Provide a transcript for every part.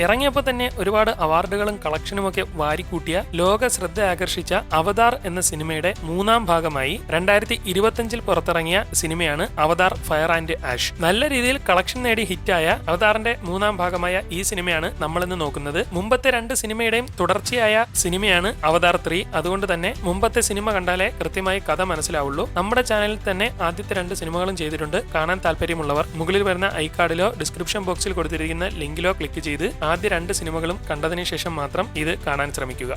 ഇറങ്ങിയപ്പോൾ തന്നെ ഒരുപാട് അവാർഡുകളും കളക്ഷനുമൊക്കെ വാരിക്കൂട്ടിയ ലോക ശ്രദ്ധ ആകർഷിച്ച അവതാർ എന്ന സിനിമയുടെ മൂന്നാം ഭാഗമായി 2025 പുറത്തിറങ്ങിയ സിനിമയാണ് അവതാർ ഫയർ ആൻഡ് ആഷ്. നല്ല രീതിയിൽ കളക്ഷൻ നേടി ഹിറ്റായ അവതാറിന്റെ മൂന്നാം ഭാഗമായ ഈ സിനിമയാണ് നമ്മളിന്ന് നോക്കുന്നത്. മുമ്പത്തെ രണ്ട് സിനിമയുടെയും തുടർച്ചയായ സിനിമയാണ് അവതാർ 3. അതുകൊണ്ട് തന്നെ മുമ്പത്തെ സിനിമ കണ്ടാലേ കൃത്യമായി കഥ മനസ്സിലാവുള്ളൂ. നമ്മുടെ ചാനലിൽ തന്നെ ആദ്യത്തെ രണ്ട് സിനിമകളും ചെയ്തിട്ടുണ്ട്. കാണാൻ താല്പര്യമുള്ളവർ മുകളിൽ വരുന്ന ഐകാർഡിലോ ഡിസ്ക്രിപ്ഷൻ ബോക്സിൽ കൊടുത്തിരിക്കുന്ന ലിങ്കിലോ ക്ലിക്ക് ചെയ്ത് ആദ്യ രണ്ട് സിനിമകളും കണ്ടതിന് ശേഷം മാത്രം ഇത് കാണാൻ ശ്രമിക്കുക.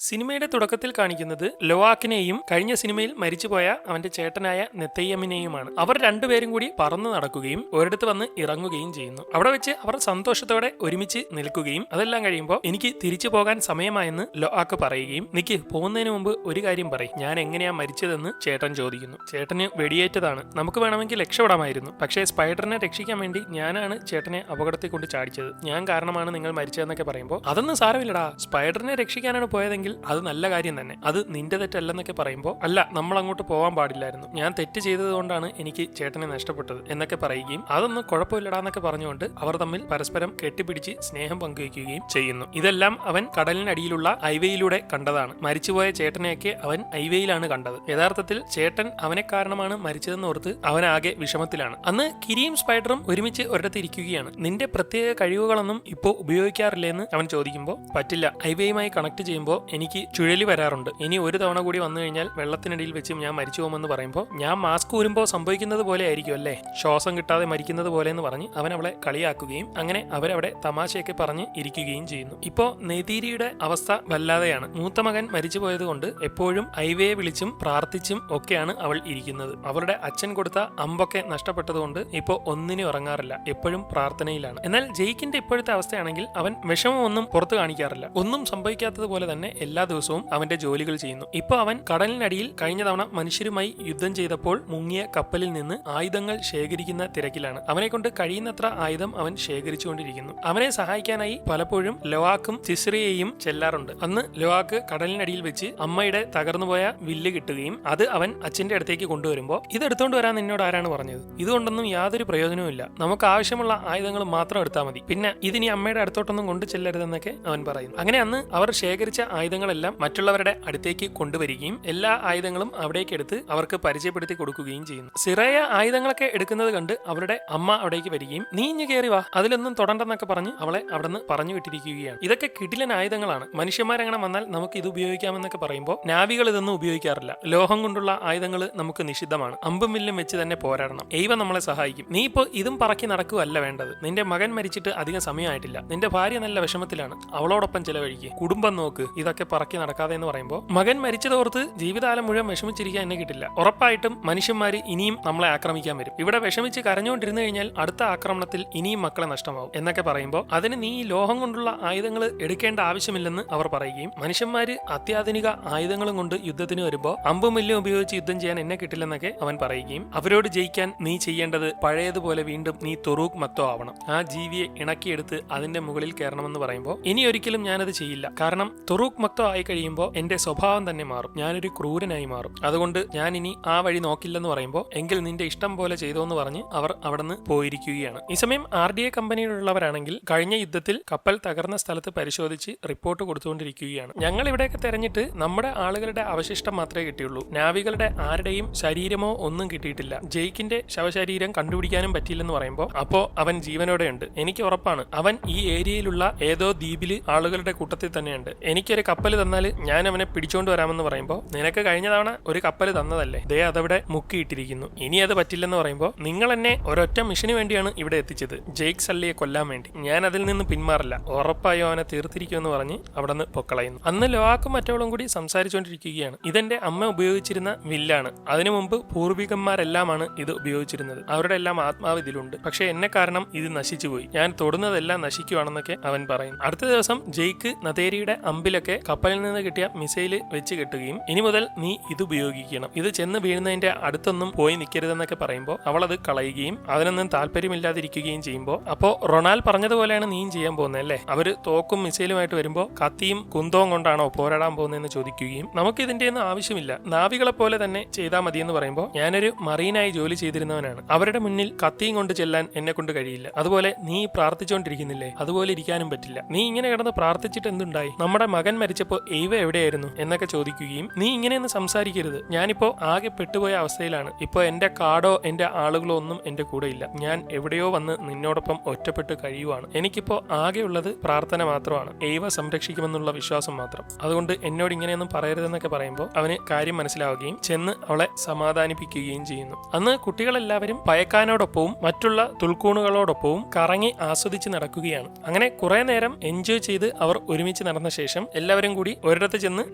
സിനിമയുടെ തുടക്കത്തിൽ കാണിക്കുന്നത് ലോവാക്കിനെയും കഴിഞ്ഞ സിനിമയിൽ മരിച്ചുപോയ അവന്റെ ചേട്ടനായ നെത്തയ്യമ്മിനെയുമാണ്. അവർ രണ്ടുപേരും കൂടി പറന്നു നടക്കുകയും ഒരിടത്ത് വന്ന് ഇറങ്ങുകയും ചെയ്യുന്നു. അവിടെ വെച്ച് അവർ സന്തോഷത്തോടെ ഒരുമിച്ച് നിൽക്കുകയും അതെല്ലാം കഴിയുമ്പോൾ എനിക്ക് തിരിച്ചു പോകാൻ സമയമായെന്ന് ലോവാക്ക് പറയുകയും നിക്ക് പോകുന്നതിന് മുമ്പ് ഒരു കാര്യം പറയും, ഞാൻ എങ്ങനെയാ മരിച്ചതെന്ന് ചേട്ടൻ ചോദിക്കുന്നു. ചേട്ടന് വെടിയേറ്റതാണ്, നമുക്ക് വേണമെങ്കിൽ രക്ഷപ്പെടാമായിരുന്നു, പക്ഷേ സ്പൈഡറിനെ രക്ഷിക്കാൻ വേണ്ടി ഞാനാണ് ചേട്ടനെ അപകടത്തിൽ കൊണ്ട് ചാടിച്ചത്, ഞാൻ കാരണമാണ് നിങ്ങൾ മരിച്ചതെന്നൊക്കെ പറയുമ്പോൾ അതൊന്നും സാരമില്ലടാ, സ്പൈഡറിനെ രക്ഷിക്കാനാണ് പോയതെങ്കിൽ അത് നല്ല കാര്യം തന്നെ, അത് നിന്റെ തെറ്റല്ലെന്നൊക്കെ പറയുമ്പോൾ അല്ല, നമ്മൾ അങ്ങോട്ട് പോകാൻ പാടില്ലായിരുന്നു, ഞാൻ തെറ്റ് ചെയ്തത് കൊണ്ടാണ് എനിക്ക് ചേട്ടനെ നഷ്ടപ്പെട്ടത് എന്നൊക്കെ പറയുകയും അതൊന്നും കുഴപ്പമില്ലടാന്നൊക്കെ പറഞ്ഞുകൊണ്ട് അവർ തമ്മിൽ പരസ്പരം കെട്ടിപ്പിടിച്ച് സ്നേഹം പങ്കുവയ്ക്കുകയും ചെയ്യുന്നു. ഇതെല്ലാം അവൻ കടലിനടിയിലുള്ള ഹൈവേയിലൂടെ കണ്ടതാണ്. മരിച്ചുപോയ ചേട്ടനെയൊക്കെ അവൻ ഹൈവേയിലാണ് കണ്ടത്. യഥാർത്ഥത്തിൽ ചേട്ടൻ അവനെ കാരണമാണ് മരിച്ചതെന്ന് ഓർത്ത് അവനാകെ വിഷമത്തിലാണ്. അന്ന് കിരിയും സ്പൈഡറും ഒരുമിച്ച് ഒരിടത്ത് ഇരിക്കുകയാണ്. നിന്റെ പ്രത്യേക കഴിവുകളൊന്നും ഇപ്പോൾ ഉപയോഗിക്കാറില്ലേ എന്ന് അവൻ ചോദിക്കുമ്പോൾ പറ്റില്ല, ഹൈവേയുമായി കണക്ട് ചെയ്യുമ്പോൾ എനിക്ക് ചുഴലി വരാറുണ്ട്, ഇനി ഒരു തവണ കൂടി വന്നു കഴിഞ്ഞാൽ വെള്ളത്തിനടിയിൽ വെച്ച് ഞാൻ മരിച്ചു പോകുമെന്ന് പറയുമ്പോൾ ഞാൻ മാസ്ക് ഊരുമ്പോൾ സംഭവിക്കുന്നത് പോലെ ആയിരിക്കും അല്ലേ, ശ്വാസം കിട്ടാതെ മരിക്കുന്നത് പോലെ എന്ന് പറഞ്ഞ് അവൻ അവളെ കളിയാക്കുകയും അങ്ങനെ അവരവിടെ തമാശയൊക്കെ പറഞ്ഞ് ഇരിക്കുകയും ചെയ്യുന്നു. ഇപ്പോ നെയ്തീരിയുടെ അവസ്ഥ വല്ലാതെയാണ്. മൂത്ത മകൻ മരിച്ചു പോയത് കൊണ്ട് എപ്പോഴും ഹൈവേയെ വിളിച്ചും പ്രാർത്ഥിച്ചും ഒക്കെയാണ് അവൾ ഇരിക്കുന്നത്. അവളുടെ അച്ഛൻ കൊടുത്ത അമ്പൊക്കെ നഷ്ടപ്പെട്ടതുകൊണ്ട് ഇപ്പോൾ ഒന്നിനും ഇറങ്ങാറില്ല, എപ്പോഴും പ്രാർത്ഥനയിലാണ്. എന്നാൽ ജെയ്ക്കിന്റെ ഇപ്പോഴത്തെ അവസ്ഥയാണെങ്കിൽ അവൻ വിഷമമൊന്നും പുറത്തു കാണിക്കാറില്ല. ഒന്നും സംഭവിക്കാത്തതുപോലെ തന്നെ എല്ലാ ദിവസവും അവന്റെ ജോലികൾ ചെയ്യുന്നു. ഇപ്പൊ അവൻ കടലിനടിയിൽ കഴിഞ്ഞ തവണ മനുഷ്യരുമായി യുദ്ധം ചെയ്തപ്പോൾ മുങ്ങിയ കപ്പലിൽ നിന്ന് ആയുധങ്ങൾ ശേഖരിക്കുന്ന തിരക്കിലാണ്. അവനെ കൊണ്ട് കഴിയുന്നത്ര ആയുധം അവൻ ശേഖരിച്ചുകൊണ്ടിരിക്കുന്നു. അവനെ സഹായിക്കാനായി പലപ്പോഴും ലോവാക്കും സിസ്രിയയും ചെല്ലാറുണ്ട്. അന്ന് ലോവാക്ക് കടലിനടിയിൽ വെച്ച് അമ്മയുടെ തകർന്നുപോയ വില്ല് കിട്ടുകയും അത് അവൻ അച്ഛന്റെ അടുത്തേക്ക് കൊണ്ടുവരുമ്പോൾ ഇതെടുത്തോണ്ട് വരാൻ നിന്നോട് ആരാണ് പറഞ്ഞത്, ഇതുകൊണ്ടൊന്നും യാതൊരു പ്രയോജനവും ഇല്ല, നമുക്ക് ആവശ്യമുള്ള ആയുധങ്ങൾ മാത്രം എടുത്താൽ മതി, പിന്നെ ഇതിനി അമ്മയുടെ അടുത്തോട്ടൊന്നും കൊണ്ടു ചെല്ലരുതെന്നൊക്കെ അവൻ പറയുന്നു. അങ്ങനെ അന്ന് അവർ ശേഖരിച്ച ആയുധങ്ങളെല്ലാം മറ്റുള്ളവരുടെ അടുത്തേക്ക് കൊണ്ടുവരികയും എല്ലാ ആയുധങ്ങളും അവിടേക്ക് എടുത്ത് അവർക്ക് പരിചയപ്പെടുത്തി കൊടുക്കുകയും ചെയ്യുന്നു. സിറയ ആയുധങ്ങളൊക്കെ എടുക്കുന്നത് കണ്ട് അവരുടെ അമ്മ അവിടേക്ക് വരികയും നീ ഇഞ്ഞു കയറി വാ, അതിലൊന്നും തൊടണ്ടെന്നൊക്കെ പറഞ്ഞ് അവളെ അവിടുന്ന് പറഞ്ഞു വിട്ടിരിക്കുകയാണ്. ഇതൊക്കെ കിടിലൻ ആയുധങ്ങളാണ്, മനുഷ്യന്മാരെങ്ങനെ വന്നാൽ നമുക്ക് ഇത് ഉപയോഗിക്കാമെന്നൊക്കെ പറയുമ്പോൾ നാവികൾ ഇതൊന്നും ഉപയോഗിക്കാറില്ല. ലോഹം കൊണ്ടുള്ള ആയുധങ്ങൾ നമുക്ക് നിഷിദ്ധമാണ്, അമ്പും വില്ലും വെച്ച് തന്നെ പോരാടണം, എയ്വ നമ്മളെ സഹായിക്കും. നീ ഇപ്പോൾ ഇതും പറക്കി നടക്കുകയല്ല വേണ്ടത്, നിന്റെ മകൻ മരിച്ചിട്ട് അധികം സമയമായിട്ടില്ല, നിന്റെ ഭാര്യ നല്ല വിഷമത്തിലാണ്, അവളോടൊപ്പം ചെലവഴിക്കുക, കുടുംബം നോക്ക്, ഇതൊക്കെ പറക്കി നടക്കാതെ എന്ന് പറയുമ്പോൾ മകൻ മരിച്ചതോർത്ത് ജീവിതകാലം മുഴുവൻ വിഷമിച്ചിരിക്കാൻ എന്നെ കിട്ടില്ല, ഉറപ്പായിട്ടും മനുഷ്യന്മാര് ഇനിയും നമ്മളെ ആക്രമിക്കാൻ വരും, ഇവിടെ വിഷമിച്ച് കരഞ്ഞുകൊണ്ടിരുന്നു കഴിഞ്ഞാൽ അടുത്ത ആക്രമണത്തിൽ ഇനിയും മക്കളെ നഷ്ടമാവും എന്നൊക്കെ പറയുമ്പോൾ അതിന് നീ ലോഹം കൊണ്ടുള്ള ആയുധങ്ങൾ എടുക്കേണ്ട ആവശ്യമില്ലെന്ന് അവർ പറയുകയും മനുഷ്യന്മാര് അത്യാധുനിക ആയുധങ്ങളും കൊണ്ട് യുദ്ധത്തിന് വരുമ്പോൾ അമ്പും വില്ലും ഉപയോഗിച്ച് യുദ്ധം ചെയ്യാൻ എന്നെ കിട്ടില്ലെന്നൊക്കെ അവൻ പറയുകയും അവരോട് ജയിക്കാൻ നീ ചെയ്യേണ്ടത് പഴയതുപോലെ വീണ്ടും നീ തൊറൂഖ് മക്തോ ആവണം, ആ ജീവിയെ ഇണക്കിയെടുത്ത് അതിന്റെ മുകളിൽ കയറണമെന്ന് പറയുമ്പോൾ ഇനി ഒരിക്കലും ഞാനത് ചെയ്യില്ല, കാരണം തൊറൂഖ് മക്തോ ആയി കഴിയുമ്പോൾ എന്റെ സ്വഭാവം തന്നെ മാറും, ഞാനൊരു ക്രൂരനായി മാറും, അതുകൊണ്ട് ഞാൻ ഇനി ആ വഴി നോക്കില്ലെന്ന് പറയുമ്പോൾ എങ്കിൽ നിന്റെ ഇഷ്ടം പോലെ ചെയ്തോ എന്ന് പറഞ്ഞ് അവർ അവിടുന്ന് പോയിരിക്കുകയാണ്. ഈ സമയം RDA കമ്പനിയിലുള്ളവരാണെങ്കിൽ കഴിഞ്ഞ യുദ്ധത്തിൽ കപ്പൽ തകർന്ന സ്ഥലത്ത് പരിശോധിച്ച് റിപ്പോർട്ട് കൊടുത്തുകൊണ്ടിരിക്കുകയാണ്. ഞങ്ങൾ ഇവിടെയൊക്കെ തെരഞ്ഞിട്ട് നമ്മുടെ ആളുകളുടെ അവശിഷ്ടം മാത്രമേ കിട്ടിയുള്ളൂ, നാവികളുടെ ആരുടെയും ശരീരമോ ഒന്നും കിട്ടിയിട്ടില്ല, ജെയ്ക്കിന്റെ ശവശരീരം കണ്ടുപിടിക്കാനും പറ്റിയില്ലെന്ന് പറയുമ്പോൾ അപ്പോ അവൻ ജീവനോടെ ഉണ്ട്, എനിക്ക് ഉറപ്പാണ് അവൻ ഈ ഏരിയയിലുള്ള ഏതോ ദ്വീപില് ആളുകളുടെ കൂട്ടത്തിൽ തന്നെയുണ്ട്, എനിക്കൊരു കപ്പൽ തന്നാൽ ഞാൻ അവനെ പിടിച്ചോണ്ട് വരാമെന്ന് പറയുമ്പോൾ നിനക്ക് കഴിഞ്ഞ തവണ ഒരു കപ്പൽ തന്നതല്ലേ, ദേ അതവിടെ മുക്കിയിട്ടിരിക്കുന്നു, ഇനി അത് പറ്റില്ലെന്ന് പറയുമ്പോൾ നിങ്ങൾ എന്നെ ഒരൊറ്റ മിഷന് വേണ്ടിയാണ് ഇവിടെ എത്തിച്ചത്, ജെയ്ക്ക് സള്ളിയെ കൊല്ലാൻ വേണ്ടി, ഞാൻ അതിൽ നിന്ന് പിന്മാറില്ല, ഉറപ്പായോ അവനെ തീർത്തിരിക്കുമെന്ന് പറഞ്ഞ് അവിടെ നിന്ന് പൊക്കളയുന്നു. അന്ന് ലോവാക്കും മറ്റവളും കൂടി സംസാരിച്ചുകൊണ്ടിരിക്കുകയാണ്. ഇതെന്റെ അമ്മ ഉപയോഗിച്ചിരുന്ന വില്ലാണ്, അതിനു മുമ്പ് പൂർവികന്മാരെല്ലാമാണ് ഇത് ഉപയോഗിച്ചിരുന്നത്, അവരുടെ എല്ലാം ആത്മാവ് ഇതിലുണ്ട്, പക്ഷെ എന്നെ കാരണം ഇത് നശിച്ചുപോയി, ഞാൻ തൊടുന്നതെല്ലാം നശിക്കുവാണെന്നൊക്കെ അവൻ പറയും. അടുത്ത ദിവസം ജെയ്ക്ക് നതേരിയുടെ അമ്പിലൊക്കെ കപ്പലിൽ നിന്ന് കിട്ടിയ മിസൈല് വെച്ച് കെട്ടുകയും ഇനി മുതൽ നീ ഇത് ഉപയോഗിക്കണം, ഇത് ചെന്ന് വീഴുന്നതിന്റെ അടുത്തൊന്നും പോയി നിൽക്കരുതെന്നൊക്കെ പറയുമ്പോൾ അവൾ അത് കളയുകയും അതിനൊന്നും താല്പര്യമില്ലാതിരിക്കുകയും ചെയ്യുമ്പോൾ അപ്പോ റൊണാൾഡ് പറഞ്ഞതുപോലെയാണ് നീയും ചെയ്യാൻ പോകുന്നത് അല്ലേ? അവര് തോക്കും മിസൈലുമായിട്ട് വരുമ്പോൾ കത്തിയും കുന്തവും കൊണ്ടാണോ പോരാടാൻ പോകുന്നതെന്ന് ചോദിക്കുകയും നമുക്ക് ഇതിന്റെ ഒന്നും ആവശ്യമില്ല, നാവികളെ പോലെ തന്നെ ചെയ്താൽ മതിയെന്ന് പറയുമ്പോൾ ഞാനൊരു മറീനായി ജോലി ചെയ്തിരുന്നവനാണ്, അവരുടെ മുന്നിൽ കത്തിയും കൊണ്ട് ചെല്ലാൻ എന്നെ കൊണ്ട് കഴിയില്ല, അതുപോലെ നീ പ്രാർത്ഥിച്ചുകൊണ്ടിരിക്കുന്നില്ലേ അതുപോലെ ഇരിക്കാനും പറ്റില്ല, നീ ഇങ്ങനെ കിടന്ന് പ്രാർത്ഥിച്ചിട്ട് എന്തുണ്ടായി, നമ്മുടെ മകൻ മരിച്ചപ്പോ എയ്വ എവിടെയായിരുന്നു എന്നൊക്കെ ചോദിക്കുകയും നീ ഇങ്ങനെയൊന്നും സംസാരിക്കരുത്, ഞാനിപ്പോ ആകെ പെട്ടുപോയ അവസ്ഥയിലാണ്, ഇപ്പൊ എന്റെ കാടോ എന്റെ ആളുകളോ ഒന്നും എന്റെ കൂടെ ഇല്ല, ഞാൻ എവിടെയോ വന്ന് നിന്നോടൊപ്പം ഒറ്റപ്പെട്ട് കഴിയുവാണ്, എനിക്കിപ്പോ ആകെയുള്ളത് പ്രാർത്ഥന മാത്രമാണ്, എയ്വ സംരക്ഷിക്കുമെന്നുള്ള വിശ്വാസം മാത്രം, അതുകൊണ്ട് എന്നോട് ഇങ്ങനെയൊന്നും പറയരുതെന്നൊക്കെ പറയുമ്പോൾ അവന് കാര്യം മനസ്സിലാവുകയും ചെന്ന് അവളെ സമാധാനിപ്പിക്കുകയും ചെയ്യുന്നു. അന്ന് കുട്ടികളെല്ലാവരും പയക്കാനോടൊപ്പവും മറ്റുള്ള തുൾക്കൂണുകളോടൊപ്പവും കറങ്ങി ആസ്വദിച്ച് നടക്കുകയാണ്. അങ്ങനെ കുറെ നേരം എൻജോയ് ചെയ്ത് അവർ ഒരുമിച്ച് നടന്ന ശേഷം എല്ലാവരും കൂടി ഒരിടത്ത് ചെന്ന്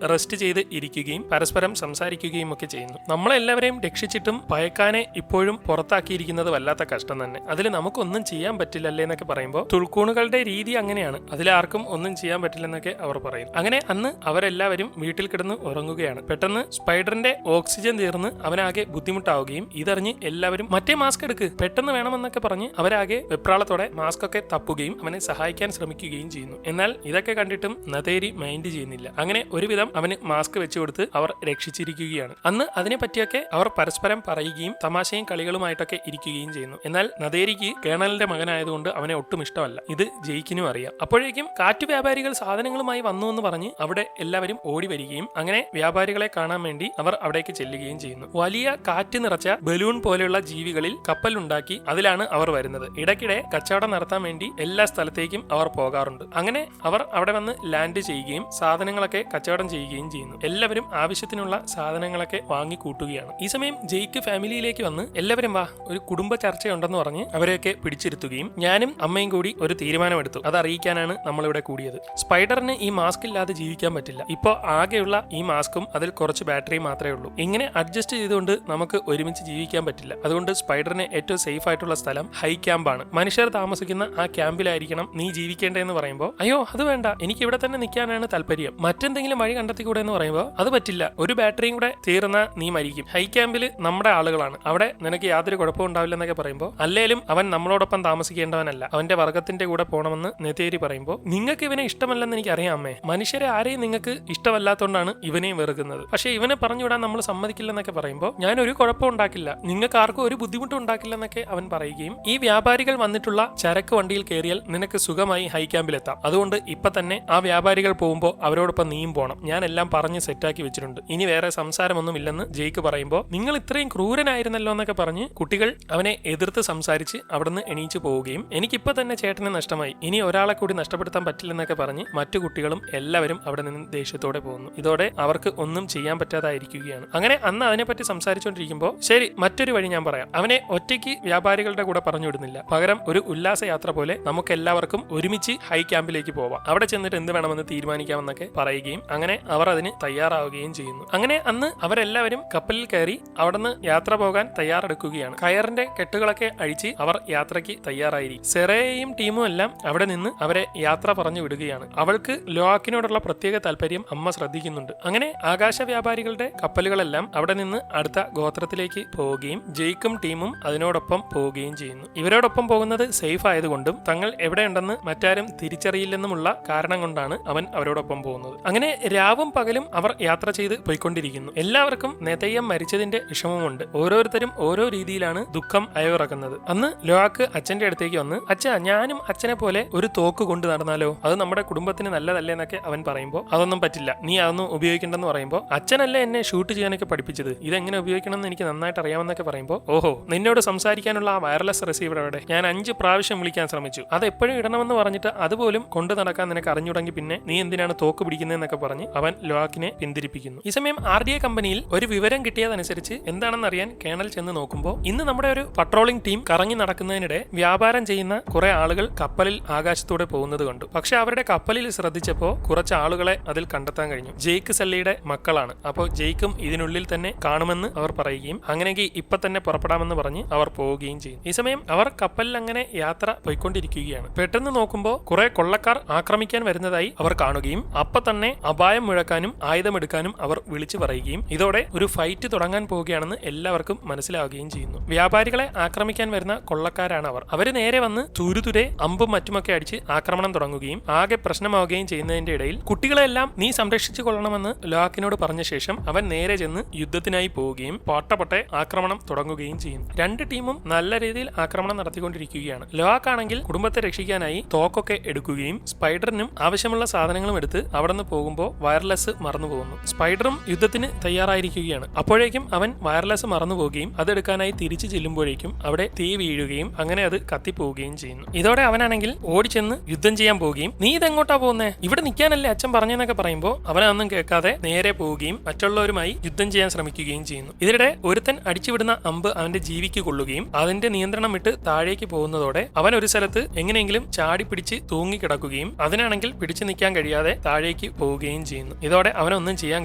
റെസ്റ്റ് ചെയ്ത് ഇരിക്കുകയും പരസ്പരം സംസാരിക്കുകയും ഒക്കെ ചെയ്യുന്നു. നമ്മളെല്ലാവരെയും രക്ഷിച്ചിട്ടും പയക്കാനെ ഇപ്പോഴും പുറത്താക്കിയിരിക്കുന്നത് വല്ലാത്ത കഷ്ടം തന്നെ, അതിൽ നമുക്കൊന്നും ചെയ്യാൻ പറ്റില്ലല്ലേ എന്നൊക്കെ പറയുമ്പോൾ തുൾക്കൂണുകളുടെ രീതി അങ്ങനെയാണ്, അതിലാർക്കും ഒന്നും ചെയ്യാൻ പറ്റില്ലെന്നൊക്കെ അവർ പറയും. അങ്ങനെ അന്ന് അവരെല്ലാവരും വീട്ടിൽ കിടന്ന് ഉറങ്ങുകയാണ്. പെട്ടെന്ന് സ്പൈഡറിന്റെ ഓക്സിജൻ തീർന്ന് അവനാകെ ബുദ്ധിമുട്ടാവുകയും ഇതറിഞ്ഞ് എല്ലാവരും മറ്റേ മാസ്ക് എടുക്ക് പെട്ടെന്ന് വേണമെന്നൊക്കെ പറഞ്ഞ് അവരാകെ വെപ്രാളത്തോടെ മാസ്ക് ഒക്കെ തപ്പുകയും അവനെ സഹായിക്കാൻ ശ്രമിക്കുകയും ചെയ്യുന്നു. എന്നാൽ ഇതൊക്കെ കണ്ടിട്ടും നതേരി മൈൻഡ് ചെയ്യുന്നില്ല. അങ്ങനെ ഒരുവിധം അവന് മാസ്ക് വെച്ചു കൊടുത്ത് അവർ രക്ഷിച്ചിരിക്കുകയാണ്. അന്ന് അതിനെ പറ്റിയൊക്കെ അവർ പരസ്പരം പറയുകയും തമാശയും കളികളുമായിട്ടൊക്കെ ഇരിക്കുകയും ചെയ്യുന്നു. എന്നാൽ നതേരിക്ക് കേണലിന്റെ മകനായതുകൊണ്ട് അവനെ ഒട്ടും ഇഷ്ടമല്ല, ഇത് ജയിക്കിനും അറിയാം. അപ്പോഴേക്കും കാറ്റു വ്യാപാരികൾ സാധനങ്ങളുമായി വന്നു എന്ന് പറഞ്ഞ് അവിടെ എല്ലാവരും ഓടി വരികയും അങ്ങനെ വ്യാപാരികളെ കാണാൻ വേണ്ടി അവർ അവിടേക്ക് ചെല്ലുകയും ചെയ്യുന്നു. വലിയ കാറ്റ് നിറച്ച ബലൂൺ പോലെയുള്ള ജീവികളിൽ കപ്പലുണ്ടാക്കി അതിലാണ് അവർ വരുന്നത്. ഇടയ്ക്കിടെ കച്ചവടം നടത്താൻ വേണ്ടി എല്ലാ സ്ഥലത്തേക്കും അവർ പോകാറുണ്ട്. അങ്ങനെ അവർ അവിടെ വന്ന് ലാൻഡ് ചെയ്യുകയും സാധനങ്ങളൊക്കെ കച്ചവടം ചെയ്യുകയും ചെയ്യുന്നു. എല്ലാവരും ആവശ്യത്തിനുള്ള സാധനങ്ങളൊക്കെ വാങ്ങി കൂട്ടുകയാണ്. ഈ സമയം ജെയ്ക്ക് ഫാമിലിയിലേക്ക് വന്ന് എല്ലാവരും വാ, ഒരു കുടുംബ ചർച്ചയുണ്ടെന്ന് പറഞ്ഞ് അവരെയൊക്കെ പിടിച്ചിരുത്തുകയും ഞാനും അമ്മയും കൂടി ഒരു തീരുമാനമെടുത്തു, അത് അറിയിക്കാനാണ് നമ്മളിവിടെ കൂടിയത്. സ്പൈഡറിന് ഈ മാസ്ക് ഇല്ലാതെ ജീവിക്കാൻ പറ്റില്ല, ഇപ്പോൾ ആകെയുള്ള ഈ മാസ്കും അതിൽ കുറച്ച് ബാറ്ററിയും മാത്രമേ ഉള്ളൂ, ഇങ്ങനെ അഡ്ജസ്റ്റ് ചെയ്തുകൊണ്ട് നമുക്ക് ഒരുമിച്ച് ജീവിക്കാൻ പറ്റില്ല, അതുകൊണ്ട് സ്പൈഡറിന് ഏറ്റവും സേഫ് ആയിട്ടുള്ള സ്ഥലം ഹൈ ക്യാമ്പാണ്, മനുഷ്യർ താമസിക്കുന്ന ആ ക്യാമ്പിലായിരിക്കണം നീ ജീവിക്കേണ്ടതെന്ന് പറയുമ്പോൾ അയ്യോ അത് വേണ്ട, എനിക്ക് ഇവിടെ തന്നെ നിൽക്കാനാണ് താല്പര്യം, മറ്റെന്തെങ്കിലും വഴി കണ്ടെത്തിക്കൂടെ എന്ന് പറയുമ്പോൾ അത് പറ്റില്ല, ഒരു ബാറ്ററിയും കൂടെ തീർന്ന നീ മരിക്കും, ഹൈ ക്യാമ്പിൽ നമ്മുടെ ആളുകളാണ്, അവിടെ നിനക്ക് യാതൊരു കുഴപ്പവും ഉണ്ടാവില്ല എന്നൊക്കെ പറയുമ്പോൾ അല്ലേലും അവൻ നമ്മളോടൊപ്പം താമസിക്കേണ്ടവനല്ല, അവന്റെ വർഗത്തിന്റെ കൂടെ പോകണമെന്ന് നെതേരി പറയുമ്പോൾ നിങ്ങൾക്ക് ഇവനെ ഇഷ്ടമല്ലെന്ന് എനിക്ക് അറിയാം അമ്മേ, മനുഷ്യരെ ആരെയും നിങ്ങൾക്ക് ഇഷ്ടമല്ലാത്തതുകൊണ്ടാണ് ഇവനെയും വെറുക്കുന്നത്, പക്ഷെ ഇവനെ പറഞ്ഞുവിടാൻ നമ്മൾ സമ്മതിക്കില്ലെന്നൊക്കെ പറയുമ്പോൾ ഞാൻ ഒരു കുഴപ്പം ഉണ്ടാക്കില്ല, നിങ്ങൾക്ക് ആർക്കും ഒരു ബുദ്ധിമുട്ടും ഉണ്ടാക്കില്ല എന്നൊക്കെ അവൻ പറയുകയും ഈ വ്യാപാരികൾ വന്നിട്ടുള്ള ചരക്ക് വണ്ടിയിൽ കയറിയാൽ നിനക്ക് സുഖമായി ഹൈ ക്യാമ്പിലെത്താം, അതുകൊണ്ട് ഇപ്പൊ തന്നെ ആ വ്യാപാരികൾ പോകുമ്പോൾ അവരോടൊപ്പം നീയും പോകണം, ഞാൻ എല്ലാം പറഞ്ഞ് സെറ്റാക്കി വെച്ചിട്ടുണ്ട്, ഇനി വേറെ സംസാരമൊന്നും ഇല്ലെന്ന് ജെയ്ക്ക് പറയുമ്പോൾ നിങ്ങൾ ഇത്രയും ക്രൂരനായിരുന്നല്ലോ എന്നൊക്കെ പറഞ്ഞ് കുട്ടികൾ അവനെ എതിർത്ത് സംസാരിച്ച് അവിടുന്ന് എണീച്ചു പോവുകയും എനിക്കിപ്പോ തന്നെ ചേട്ടനെ നഷ്ടമായി, ഇനി ഒരാളെ കൂടി നഷ്ടപ്പെടുത്താൻ പറ്റില്ലെന്നൊക്കെ പറഞ്ഞ് മറ്റു കുട്ടികളും എല്ലാവരും അവിടെ നിന്ന് ദേഷ്യത്തോടെ പോകുന്നു. ഇതോടെ അവർക്ക് ഒന്നും ചെയ്യാൻ പറ്റാതായിരിക്കുകയാണ്. അങ്ങനെ അന്ന് അതിനെപ്പറ്റി സംസാരിച്ചുകൊണ്ടിരിക്കുമ്പോൾ ശരി മറ്റൊരു വഴി ഞാൻ പറയാം, അവനെ ഒറ്റയ്ക്ക് വ്യാപാരികളുടെ കൂടെ പറഞ്ഞു വിടുന്നില്ല, പകരം ഒരു ഉല്ലാസയാത്ര പോലെ നമുക്ക് എല്ലാവർക്കും ഒരുമിച്ച് ഹൈ ക്യാമ്പിലേക്ക് പോവാം, അവിടെ ചെന്നിട്ട് എന്ത് വേണമെന്ന് തീരുമാനിക്കാമെന്നൊക്കെ പറയുകയും അങ്ങനെ അവർ അതിന് തയ്യാറാവുകയും ചെയ്യുന്നു. അങ്ങനെ അന്ന് അവരെല്ലാവരും കപ്പലിൽ കയറി അവിടുന്ന് യാത്ര പോകാൻ തയ്യാറെടുക്കുകയാണ്. കയറിന്റെ കെട്ടുകളൊക്കെ അഴിച്ച് അവർ യാത്രയ്ക്ക് തയ്യാറായിരിക്കും. സെറേയും ടീമും എല്ലാം അവിടെ നിന്ന് അവരെ യാത്ര പറഞ്ഞു വിടുകയാണ്. അവൾക്ക് ലോക്കിനോടുള്ള പ്രത്യേക താല്പര്യം അമ്മ ശ്രദ്ധിക്കുന്നുണ്ട്. അങ്ങനെ ആകാശ വ്യാപാരികളുടെ കപ്പലുകളെല്ലാം അവിടെ നിന്ന് അടുത്ത ഗോത്രത്തിലേക്ക് പോവുകയും ജെയ്ക്കും ടീമും അതിനോടൊപ്പം പോവുകയും ചെയ്യുന്നു. ഇവരോടൊപ്പം പോകുന്നത് സേഫ് ആയതുകൊണ്ടും തങ്ങൾ എവിടെയുണ്ടെന്ന് മറ്റാരും തിരിച്ചറിയില്ലെന്നുമുള്ള കാരണം കൊണ്ടാണ് അവൻ അവരോടൊപ്പം പോകുന്നത്. അങ്ങനെ രാവും പകലും അവർ യാത്ര ചെയ്ത് പോയിക്കൊണ്ടിരിക്കുന്നു. എല്ലാവർക്കും നെതയ്യം മരിച്ചതിന്റെ വിഷമമുണ്ട്. ഓരോരുത്തരും ഓരോ രീതിയിലാണ് ദുഃഖം അയവിറക്കുന്നത്. അന്ന് ലോക്ക് അച്ഛന്റെ അടുത്തേക്ക് വന്ന് അച്ഛാ ഞാനും അച്ഛനെ പോലെ ഒരു തോക്ക് കൊണ്ട് നടന്നാലോ, അത് നമ്മുടെ കുടുംബത്തിന് നല്ലതല്ലേ എന്നൊക്കെ അവൻ പറയുമ്പോൾ അതൊന്നും പറ്റില്ല, നീ അതൊന്നും ഉപയോഗിക്കണ്ടെന്ന് പറയുമ്പോൾ അച്ഛനല്ലേ എന്നെ ഷൂട്ട് ചെയ്യാനൊക്കെ പഠിപ്പിച്ചത്, ഇതെങ്ങനെ ഉപയോഗിക്കണമെന്ന് എനിക്ക് നന്നായിട്ട് അറിയാമെന്നൊക്കെ പറയുമ്പോൾ ഓഹോ നിന്നോട് സംസാരിക്കാനുള്ള ആ വയർലെസ് റിസീവർ അവിടെ ഞാൻ 5 പ്രാവശ്യം വിളിക്കാൻ ശ്രമിച്ചു, അത് എപ്പോഴും ഇടണമെന്ന് പറഞ്ഞിട്ട് അതുപോലും കൊണ്ടു നടക്കാൻ നിനക്ക് അറിഞ്ഞുടങ്ങി പിന്നെ നീ എന്തിനാണ് തോക്ക് പിടിക്കുന്നതെന്നൊക്കെ പറഞ്ഞ് അവൻ ലോക്കിനെ പിന്തിരിപ്പിക്കുന്നു. ഈ സമയം RDA കമ്പനിയിൽ ഒരു വിവരം കിട്ടിയതനുസരിച്ച് എന്താണെന്ന് അറിയാൻ കേണൽ ചെന്ന് നോക്കുമ്പോൾ ഇന്ന് നമ്മുടെ ഒരു പട്രോളിംഗ് ടീം കറങ്ങി നടക്കുന്നതിനിടെ വ്യാപാരം ചെയ്യുന്ന കുറെ ആളുകൾ കപ്പലിൽ ആകാശത്തൂടെ പോകുന്നത് കണ്ടു. പക്ഷെ അവരുടെ കപ്പലിൽ ശ്രദ്ധിച്ചപ്പോൾ കുറച്ച് ആളുകളെ അതിൽ കണ്ടെത്താൻ കഴിഞ്ഞു. ജെയ്ക്ക് സല്ലിയുടെ മക്കളാണ്. അപ്പോൾ ജെയ്ക്കും ഇതിനുള്ളിൽ തന്നെ കാണുമെന്ന് അവർ പറയുകയും അങ്ങനെയെങ്കിൽ ഇപ്പൊ തന്നെ പുറപ്പെടാമെന്ന് പറഞ്ഞ് അവർ പോവുകയും ചെയ്യും. ഈ സമയം അവർ കപ്പലിൽ അങ്ങനെ യാത്ര പോയിക്കൊണ്ടിരിക്കുകയാണ്. പെട്ടെന്ന് നോക്കുമ്പോൾ കുറെ കൊള്ളക്കാർ ആക്രമിക്കാൻ വരുന്നതായി അവർ കാണുകയും അപ്പൊ തന്നെ അപായം മുഴക്കാനും ആയുധമെടുക്കാനും അവർ വിളിച്ചു പറയുകയും ഇതോടെ ഒരു ഫൈറ്റ് തുടങ്ങാൻ പോവുകയാണെന്ന് എല്ലാവർക്കും മനസ്സിലാവുകയും ചെയ്യുന്നു. വ്യാപാരികളെ ആക്രമിക്കാൻ വരുന്ന കൊള്ളക്കാരാണ് അവർ. അവര് നേരെ വന്ന് തുരുതുരെ അമ്പും മറ്റുമൊക്കെ അടിച്ച് ആക്രമണം തുടങ്ങുകയും ആകെ പ്രശ്നമാവുകയും ചെയ്യുന്നതിന്റെ ഇടയിൽ കുട്ടികളെല്ലാം നീ സംരക്ഷിച്ചു കൊള്ളണമെന്ന് ലോവാക്കിനോട് പറഞ്ഞ ശേഷം അവൻ നേരെ ചെന്ന് യുദ്ധത്തിനായി പോവുകയും പൊട്ടപ്പൊട്ടെ ആക്രമണം തുടങ്ങുകയും ചെയ്യുന്നു. രണ്ട് ടീമും നല്ല രീതിയിൽ ആക്രമണം നടത്തിക്കൊണ്ടിരിക്കുകയാണ്. ലോവാക്ക് ആണെങ്കിൽ കുടുംബത്തെ രക്ഷിക്കാനായി തോക്കൊക്കെ എടുക്കുകയും സ്പൈഡറിനും ആവശ്യമുള്ള സാധനങ്ങളും എടുത്ത് അവിടെ നിന്ന് പോകുമ്പോൾ വയർലെസ് മറന്നു പോകുന്നു. സ്പൈഡറും യുദ്ധത്തിന് തയ്യാറായിരിക്കുകയാണ്. അപ്പോഴേക്കും അവൻ വയർലെസ് മറന്നു പോവുകയും അതെടുക്കാനായി തിരിച്ചു ചെല്ലുമ്പോഴേക്കും അവിടെ തീ വീഴുകയും അങ്ങനെ അത് കത്തിപ്പോവുകയും ചെയ്യുന്നു. ഇതോടെ അവനാണെങ്കിൽ ഓടിച്ചെന്ന് യുദ്ധം ചെയ്യാൻ പോവുകയും നീ ഇതെങ്ങോട്ടാ പോകുന്നേ, ഇവിടെ നിൽക്കാനല്ലേ അച്ഛൻ പറഞ്ഞെന്നൊക്കെ പറയുമ്പോൾ അവനൊന്നും കേൾക്കാതെ നേരെ പോവുകയും മറ്റുള്ളവരുമായി യുദ്ധം ചെയ്യാൻ ശ്രമിക്കുകയും ചെയ്യുന്നു. ഇതിനിടെ ഒരുത്തൻ അടിച്ചുവിടുന്ന അമ്പ് അവന്റെ ജീവിക്ക് കൊള്ളുകയും അതിന്റെ നിയന്ത്രണം വിട്ട് താഴേക്ക് പോകുന്നതോടെ അവൻ ഒരു സ്ഥലത്ത് എങ്ങനെയെങ്കിലും ചാടി പിടിച്ച് തൂങ്ങിക്കിടക്കുകയും അതിനാണെങ്കിൽ പിടിച്ചു നിൽക്കാൻ കഴിയാതെ താഴേക്ക് പോവുകയും ചെയ്യുന്നു. ഇതോടെ അവനൊന്നും ചെയ്യാൻ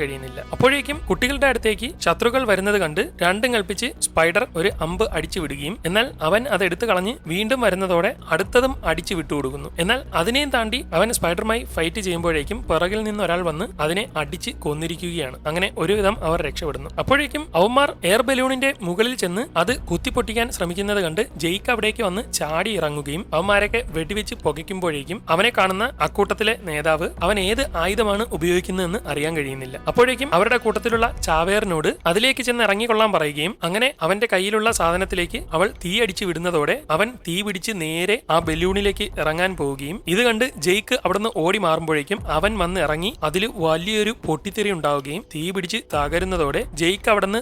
കഴിയുന്നില്ല. അപ്പോഴേക്കും കുട്ടികളുടെ അടുത്തേക്ക് ശത്രുക്കൾ വരുന്നത് കണ്ട് രണ്ടും കൽപ്പിച്ച് സ്പൈഡർ ഒരു അമ്പ് അടിച്ചു വിടുകയും എന്നാൽ അവൻ അത് എടുത്തു കളഞ്ഞ് വീണ്ടും വരുന്നതോടെ അടുത്തതും അടിച്ചു വിട്ടുകൊടുക്കുന്നു. എന്നാൽ അതിനെയും താണ്ടി അവൻ സ്പൈഡറുമായി ഫൈറ്റ് ചെയ്യുമ്പോഴേക്കും പിറകിൽ നിന്ന് ഒരാൾ വന്ന് അതിനെ അടിച്ച് കൊന്നിരിക്കുകയാണ്. അങ്ങനെ ഒരുവിധം അവർ രക്ഷപ്പെടുന്നു. അപ്പോഴേക്കും അവന്മാർ എയർ ബലൂണിന്റെ മുകളിൽ ചെന്ന് അത് കുത്തിപ്പൊട്ടിക്കാൻ ശ്രമിക്കുന്നത് കണ്ട് ജെയ്ക്ക് അവിടേക്ക് വന്ന് ചാടി ഇറങ്ങുകയും അവന്മാരൊക്കെ വെടിവെച്ച് പുകയ്ക്കുമ്പോഴേക്കും അവനെ കാണുന്ന അക്കൂട്ടത്തിലെ നേതാവ് അവൻ ഏത് ആയുധമാണ് ഉപയോഗിക്കുന്നതെന്ന് അറിയാൻ കഴിയുന്നില്ല. അപ്പോഴേക്കും അവരുടെ കൂട്ടത്തിലുള്ള ചാവേറിനോട് അതിലേക്ക് ചെന്ന് ഇറങ്ങിക്കൊള്ളാൻ പറയുകയും അങ്ങനെ അവന്റെ കയ്യിലുള്ള സാധനത്തിലേക്ക് അവൾ തീ അടിച്ചു വിടുന്നതോടെ അവൻ തീ പിടിച്ച് നേരെ ആ ബലൂണിലേക്ക് ഇറങ്ങാൻ പോവുകയും ഇത് കണ്ട് ജെയ്ക്ക് അവിടുന്ന് ഓടി മാറുമ്പോഴേക്കും അവൻ വന്ന് ഇറങ്ങി അതിൽ വലിയൊരു പൊട്ടിത്തെറി ഉണ്ടാവുകയും തീ പിടിച്ച് തകരുന്നതോടെ ജെയ്ക്ക് അവിടുന്ന്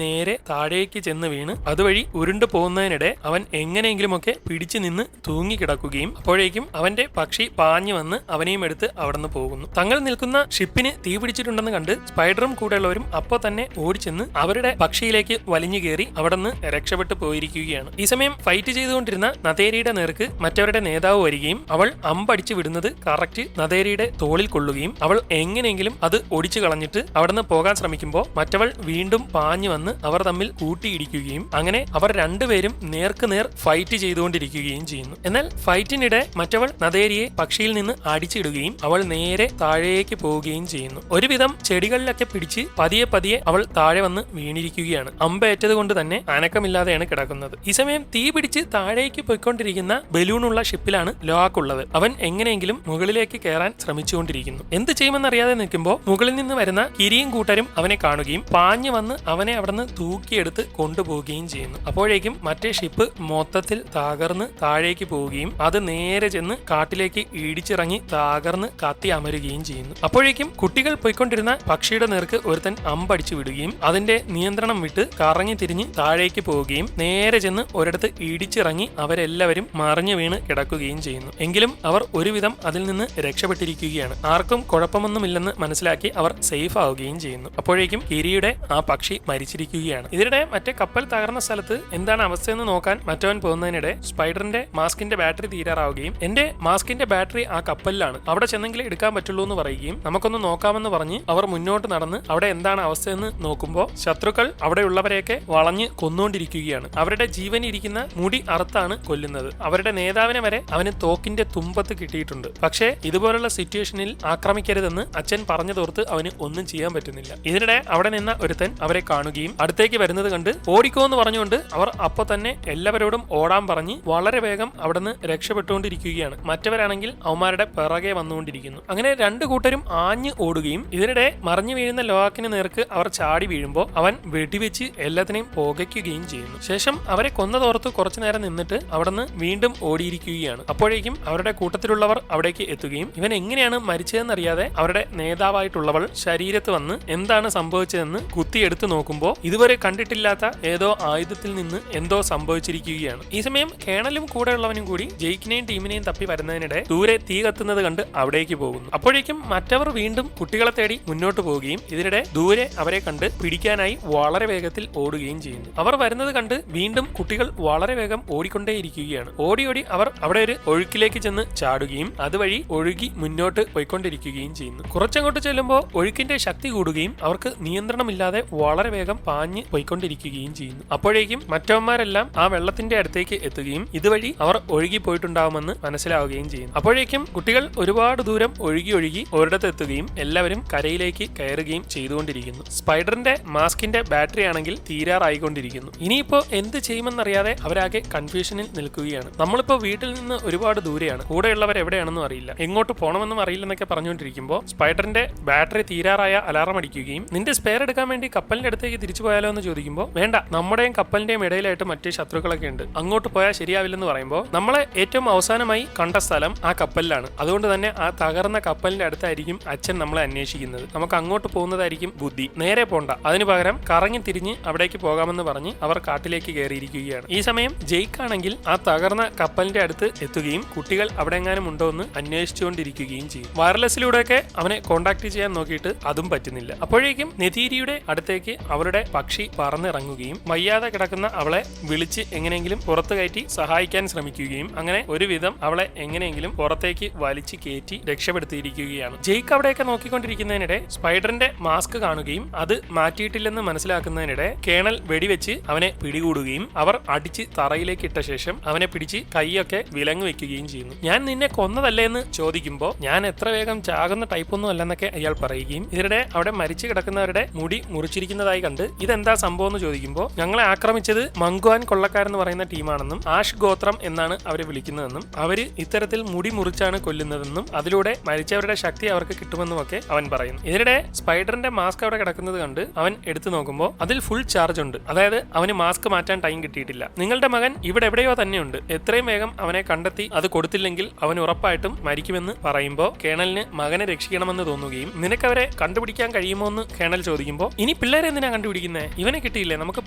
നേരെ താഴേക്ക് ചെന്ന് വീണ് അതുവഴി ഉരുണ്ടു പോകുന്നതിനിടെ അവൻ എങ്ങനെയെങ്കിലുമൊക്കെ പിടിച്ചു നിന്ന് തൂങ്ങിക്കിടക്കുകയും അപ്പോഴേക്കും അവന്റെ പക്ഷി പാഞ്ഞു വന്ന് അവനെയും എടുത്ത് അവിടുന്ന് പോകുന്നു. തങ്ങൾ നിൽക്കുന്ന ഷിപ്പിന് തീ പിടിച്ചിട്ടുണ്ടെന്ന് കണ്ട് സ്പൈഡറും കൂടെയുള്ളവരും അപ്പോൾ തന്നെ ഓടിച്ചെന്ന് അവരുടെ പക്ഷിയിലേക്ക് വലിഞ്ഞു കയറി അവിടുന്ന് രക്ഷപ്പെട്ടു പോയിരിക്കുകയാണ്. ഈ സമയം ഫൈറ്റ് ചെയ്തുകൊണ്ടിരുന്ന നതേരിയുടെ നേർക്ക് മറ്റവരുടെ നേതാവ് വരികയും അവൾ അമ്പടിച്ചു വിടുന്നത് കറക്റ്റ് നതേരിയുടെ തോളിൽ കൊള്ളുകയും അവൾ എങ്ങനെയെങ്കിലും അത് ഒടിച്ചു കളഞ്ഞിട്ട് അവിടുന്ന് പോകാൻ ശ്രമിക്കുമ്പോൾ മറ്റവൾ വീണ്ടും പാഞ്ഞു വന്ന് അവർ തമ്മിൽ കൂട്ടിയിടിക്കുകയും അങ്ങനെ അവർ രണ്ടുപേരും നേർക്കുനേർ ഫൈറ്റ് ചെയ്തുകൊണ്ടിരിക്കുകയും ചെയ്യുന്നു. എന്നാൽ ഫൈറ്റിനിടെ മറ്റവൾ നതേരിയെ പക്ഷിയിൽ നിന്ന് അടിച്ചിടുകയും അവൾ നേരെ താഴേക്ക് പോവുകയും ചെയ്യുന്നു. ഒരുവിധം ചെടികളിലൊക്കെ പിടിച്ച് പതിയെ അവൾ താഴെ വന്ന് വീണിരിക്കുകയാണ്. അമ്പേറ്റത് കൊണ്ട് തന്നെ അനക്കമില്ലാതെയാണ് കിടക്കുന്നത്. ഈ സമയം തീ പിടിച്ച് താഴേക്ക് പോയിക്കൊണ്ടിരിക്കുന്ന ബലൂണുള്ള ഷിപ്പിലാണ് ലോവാക്ക് ഉള്ളത്. അവൻ എങ്ങനെയെങ്കിലും മുകളിലേക്ക് കയറാൻ ശ്രമിച്ചുകൊണ്ടിരിക്കുന്നു. എന്ത് ചെയ്യുമെന്നറിയാതെ നിൽക്കുമ്പോൾ മുകളിൽ നിന്ന് വരുന്ന കിരിയും കൂട്ടരും അവനെ കാണുകയും പാഞ്ഞു വന്ന് അവനെ അവിടുന്ന് തൂക്കിയെടുത്ത് കൊണ്ടുപോവുകയും ചെയ്യുന്നു. അപ്പോഴേക്കും മറ്റേ ഷിപ്പ് മൊത്തത്തിൽ തകർന്ന് താഴേക്ക് പോവുകയും അത് നേരെ ചെന്ന് കാട്ടിലേക്ക് ഇടിച്ചിറങ്ങി തകർന്ന് കത്തി അമരുകയും ചെയ്യുന്നു. അപ്പോഴേക്കും കുട്ടികൾ പോയിക്കൊണ്ടിരുന്ന പക്ഷിയുടെ നേർക്ക് ഒരുത്തൻ അമ്പടിച്ചു വിടുകയും അതിന്റെ നിയന്ത്രണം വിട്ട് കറങ്ങി തിരിഞ്ഞ് താഴേക്ക് പോവുകയും നേരെ ചെന്ന് ഒരിടത്ത് ഇടിച്ചിറങ്ങി അവരെല്ലാവരും മറിഞ്ഞു വീണ് കിടക്കുകയും ചെയ്യുന്നു. എങ്കിലും അവർ ഒരുവിധം അതിൽ നിന്ന് രക്ഷപ്പെട്ടിരിക്കുകയാണ്. ആർക്കും കുഴപ്പമൊന്നുമില്ലെന്ന് മനസ്സിലാക്കി അവർ സേഫ് ആവുകയും ചെയ്യുന്നു. അപ്പോഴേക്കും കിരിയുടെ ആ പക്ഷി മരിച്ചിരിക്കുകയാണ്. ഇതിനിടെ മറ്റേ കപ്പൽ തകർന്ന സ്ഥലത്ത് എന്താണ് അവസ്ഥയെന്ന് നോക്കാൻ മറ്റവൻ പോകുന്നതിനിടെ സ്പൈഡറിന്റെ മാസ്കിന്റെ ബാറ്ററി തീരാറാവുകയും എന്റെ മാസ്കിന്റെ ബാറ്ററി ആ കപ്പലിലാണ്, അവിടെ ചെന്നെങ്കിലും എടുക്കാൻ പറ്റുള്ളൂ എന്ന് പറയുകയും നമുക്കൊന്ന് നോക്കാമെന്ന് പറഞ്ഞ് അവർ മുന്നോട്ട് നടന്ന് അവിടെ എന്താണ് അവസ്ഥയെന്ന് നോക്കുമ്പോൾ ശത്രുക്കൾ അവിടെയുള്ളവരെയൊക്കെ വളഞ്ഞ് കൊന്നുകൊണ്ടിരിക്കുകയാണ്. അവരുടെ ജീവൻ ഇരിക്കുന്ന മുടി അറുത്താണ് കൊല്ലുന്നത്. അവരുടെ നേതാവിനെ വരെ അവന് തോക്കിന്റെ തുമ്പത്ത് കിട്ടിയിട്ടുണ്ട്. പക്ഷേ ഇതുപോലുള്ള സിറ്റുവേഷനിൽ ആക്രമിക്കരുതെന്ന് അച്ഛൻ പറഞ്ഞു തോർത്ത് അവന് ഒന്നും ചെയ്യാൻ പറ്റുന്നില്ല. ഇതിനിടെ അവിടെ നിന്ന ഒരുത്തൻ അവരെ കാണുകയും അടുത്തേക്ക് വരുന്നത് കണ്ട് ഓടിക്കോ എന്ന് പറഞ്ഞുകൊണ്ട് അവർ അപ്പൊ തന്നെ എല്ലാവരോടും ഓടാൻ പറഞ്ഞ് വളരെ വേഗം അവിടുന്ന് രക്ഷപ്പെട്ടുകൊണ്ടിരിക്കുകയാണ്. മറ്റവരാണെങ്കിൽ അവന്മാരുടെ പിറകെ വന്നുകൊണ്ടിരിക്കുന്നു. അങ്ങനെ രണ്ടു കൂട്ടരും ആഞ്ഞ് ഓടുകയും ഇതിനിടെ മറിഞ്ഞു വീഴുന്ന ലോവാക്കിന് നേർക്ക് അവർ ചാടി വീഴുമ്പോൾ അവൻ വെടിവെച്ച് എല്ലാത്തിനെയും പുകയ്ക്കുകയും ചെയ്യുന്നു. ശേഷം അവരെ കൊന്നതോർത്ത് കുറച്ചു നേരം നിന്നിട്ട് അവിടുന്ന് വീണ്ടും ഓടിയിരിക്കുകയാണ്. അപ്പോഴേക്കും അവരുടെ കൂട്ടത്തിലുള്ളവർ അവിടേക്ക് എത്തുകയും ഇവൻ എങ്ങനെയാണ് മരിച്ചതെന്നറിയാതെ അവരുടെ നേതാവായിട്ടുള്ളവൾ ശരീരത്ത് വന്ന് എന്താണ് സംഭവിച്ചതെന്ന് കുത്തിയെടുത്ത് നോക്കുമ്പോൾ ഇതുവരെ കണ്ടിട്ടില്ലാത്ത ഏതോ ആയുധത്തിൽ നിന്ന് എന്തോ സംഭവിച്ചിരിക്കുകയാണ്. ഈ സമയം കേണലും കൂടെയുള്ളവനും കൂടി ജെയ്ക്കിനെയും ടീമിനെയും തപ്പി വരുന്നതിനിടെ ദൂരെ തീ കത്തുന്നത് കണ്ട് അവിടേക്ക് പോകുന്നു. അപ്പോഴേക്കും മറ്റവർ വീണ്ടും കുട്ടികളെ തേടി മുന്നോട്ട് പോവുകയും ഇതിനിടെ ദൂരെ അവരെ കണ്ട് പിടിക്കാനായി വളരെ വേഗത്തിൽ ഓടുകയും ചെയ്യുന്നു. അവർ വരുന്നത് കണ്ട് വീണ്ടും കുട്ടികൾ വളരെ വേഗം ഓടിക്കൊണ്ടേയിരിക്കുകയാണ്. ഓടി അവർ അവിടെ ഒരു ഒഴുക്കിലേക്ക് ചെന്ന് ചാടുകയും അതുവഴി ഒഴുകി മുന്നോട്ട് പോയിക്കൊണ്ടിരിക്കുകയും ചെയ്യുന്നു. കുറച്ചങ്ങോട്ട് ചെല്ലുമ്പോൾ ഒഴുക്കിന്റെ ശക്തി കൂടുകയും അവർക്ക് നിയന്ത്രണമില്ലാതെ വളരെ വേഗം പാഞ്ഞ് പോയിക്കൊണ്ടിരിക്കുകയും ചെയ്യുന്നു. അപ്പോഴേക്കും മറ്റവന്മാരെല്ലാം ആ വെള്ളത്തിന്റെ അടുത്തേക്ക് എത്തുകയും ഇതുവഴി അവർ ഒഴുകി പോയിട്ടുണ്ടാവുമെന്ന് മനസ്സിലാവുകയും ചെയ്യുന്നു. അപ്പോഴേക്കും കുട്ടികൾ ഒരുപാട് ദൂരം ഒഴുകി ഒഴുകി ഒഴുകി ഒരിടത്തെത്തുകയും എല്ലാവരും കരയിലേക്ക് കയറുകയും ചെയ്തുകൊണ്ടിരിക്കുന്നു. സ്പൈഡറിന്റെ മാസ്കിന്റെ ബാറ്ററി ആണെങ്കിൽ തീരാറായിക്കൊണ്ടിരിക്കുന്നു. ഇനിയിപ്പോ എന്ത് ചെയ്യുമെന്നറിയാതെ അവരാകെ കൺഫ്യൂഷനിൽ നിൽക്കുകയാണ്. നമ്മളിപ്പോ വീട്ടിൽ നിന്ന് ഒരുപാട് ദൂരെയാണ്, കൂടെയുള്ളവർ എവിടെയാണെന്നും അറിയില്ല, എങ്ങോട്ട് പോകണമെന്നും അറിയില്ലെന്നൊക്കെ പറഞ്ഞുകൊണ്ടിരിക്കുമ്പോൾ സ്പൈഡറിന്റെ ബാറ്ററി തീരാറായ അലാറം അടിക്കുകയും നിന്റെ സ്പെയർ എടുക്കാൻ വേണ്ടി കപ്പലിന്റെ അടുത്തേക്ക് തിരിച്ചു പോയാലോ എന്ന് ചോദിക്കുമ്പോൾ വേണ്ട, നമ്മുടെയും കപ്പലിന്റെയും ഇടയിലായിട്ട് മറ്റേ ശത്രുക്കളൊക്കെ ഉണ്ട്, അങ്ങോട്ട് പോയാൽ ശരിയാവില്ലെന്ന് പറയുമ്പോൾ നമ്മളെ ഏറ്റവും അവസാനമായി കണ്ട സ്ഥലം ആ കപ്പലിലാണ്. അതുകൊണ്ട് തന്നെ ആ തകർന്ന കപ്പലിന്റെ അടുത്തായിരിക്കും അച്ഛൻ നമ്മളെ അന്വേഷിക്കുന്നത്. നമുക്ക് അങ്ങോട്ട് പോകുന്നതായിരിക്കും ബുദ്ധി. നേരെ പോണ്ട, അതിനു പകരം കറങ്ങി തിരിഞ്ഞ് അവിടേക്ക് പോകാമെന്ന് പറഞ്ഞ് അവർ കാട്ടിലേക്ക് കയറിയിരിക്കുകയാണ്. ഈ സമയം ജെയ്ക്ക് ആണെങ്കിൽ ആ തകർന്ന കപ്പലിന്റെ അടുത്ത് എത്തുകയും കുട്ടികൾ അവിടെ എങ്ങാനും ഉണ്ടോ എന്ന് അന്വേഷിച്ചുകൊണ്ടിരിക്കുകയും ചെയ്യും. വയർലെസ്സിലൂടെയൊക്കെ അവനെ കോണ്ടാക്ട് ചെയ്യാൻ നോക്കിയിട്ട് അതും പറ്റുന്നില്ല. അപ്പോഴേക്കും നെതീരിയുടെ അടുത്തേക്ക് അവരുടെ പക്ഷി പറന്നിറങ്ങുകയും വയ്യാതെ കിടക്കുന്ന അവളെ വിളിച്ച് എങ്ങനെയെങ്കിലും പുറത്തു കയറ്റി സഹായിക്കാൻ ശ്രമിക്കുകയും അങ്ങനെ ഒരുവിധം അവളെ എങ്ങനെയെങ്കിലും പുറത്തേക്ക് വലിച്ചു കയറ്റി രക്ഷപ്പെടുത്തിയിരിക്കുകയാണ്. ജെയ്ക്ക് അവിടെയൊക്കെ നോക്കിക്കൊണ്ടിരിക്കുന്നതിനിടെ സ്പൈഡറിന്റെ മാസ്ക് കാണുകയും അത് മാറ്റിയിട്ടില്ലെന്ന് മനസ്സിലാക്കുന്നതിനിടെ കേണൽ വെടിവെച്ച് അവനെ പിടികൂടുകയും അവർ അടിച്ച് തറയിലേക്ക് ഇട്ട ശേഷം അവനെ പിടിച്ച് കൈയൊക്കെ വിലങ്ങ് വെക്കുകയും ചെയ്യുന്നു. ഞാൻ നിന്നെ കൊന്നതല്ലേ എന്ന് ചോദിക്കുമ്പോൾ ഞാൻ എത്ര വേഗം ചാകുന്ന ടൈപ്പൊന്നും അല്ലെന്നൊക്കെ അയാൾ പറയുകയും ഇതിനിടെ അവിടെ മരിച്ചു കിടക്കുന്നവരുടെ മുടി മുറിച്ചിരിക്കുന്നതായി കണ്ട് ഇതെന്താ സംഭവം എന്ന് ചോദിക്കുമ്പോൾ ഞങ്ങളെ ആക്രമിച്ചത് മംഗ്വാൻ കൊള്ളക്കാരെന്ന് പറയുന്ന ടീമാണെന്നും ആഷ് ഗോത്രം എന്നാണ് അവരെ വിളിക്കുന്നതെന്നും അവര് ഇത്തരത്തിൽ മുടി മുറിച്ചാണ് കൊല്ലുന്നതെന്നും അതിലൂടെ മരിച്ചവരുടെ ശക്തി അവർക്ക് കിട്ടുമെന്നും ഒക്കെ അവൻ പറയുന്നു. ഇതിനിടെ സ്പൈഡറിന്റെ മാസ്ക് അവിടെ കിടക്കുന്നത് കണ്ട് അവൻ എടുത്തു നോക്കുമ്പോൾ അതിൽ ഫുൾ ചാർജ് ഉണ്ട്. അതായത് അവന് മാസ്ക് മാറ്റാൻ ടൈം കിട്ടിയിട്ടില്ല. നിങ്ങളുടെ മകൻ ഇവിടെ എവിടെയോ തന്നെയുണ്ട്, എത്രയും വേഗം അവനെ കണ്ടെത്തി അത് കൊടുത്തില്ലെങ്കിൽ അവൻ ഉറപ്പായിട്ടും മരിക്കുമെന്ന് പറയുമ്പോൾ കേണലിന് മകനെ രക്ഷിക്കണമെന്ന് തോന്നുകയും നിനക്കവരെ കണ്ടുപിടിക്കാൻ കഴിയുമോ എന്ന് കേണൽ ചോദിക്കുമ്പോൾ ഇനി പിള്ളേരെ എന്തിനാ കണ്ടുപിടിക്കുന്നത്, ഇവനെ കിട്ടിയില്ലേ, നമുക്ക്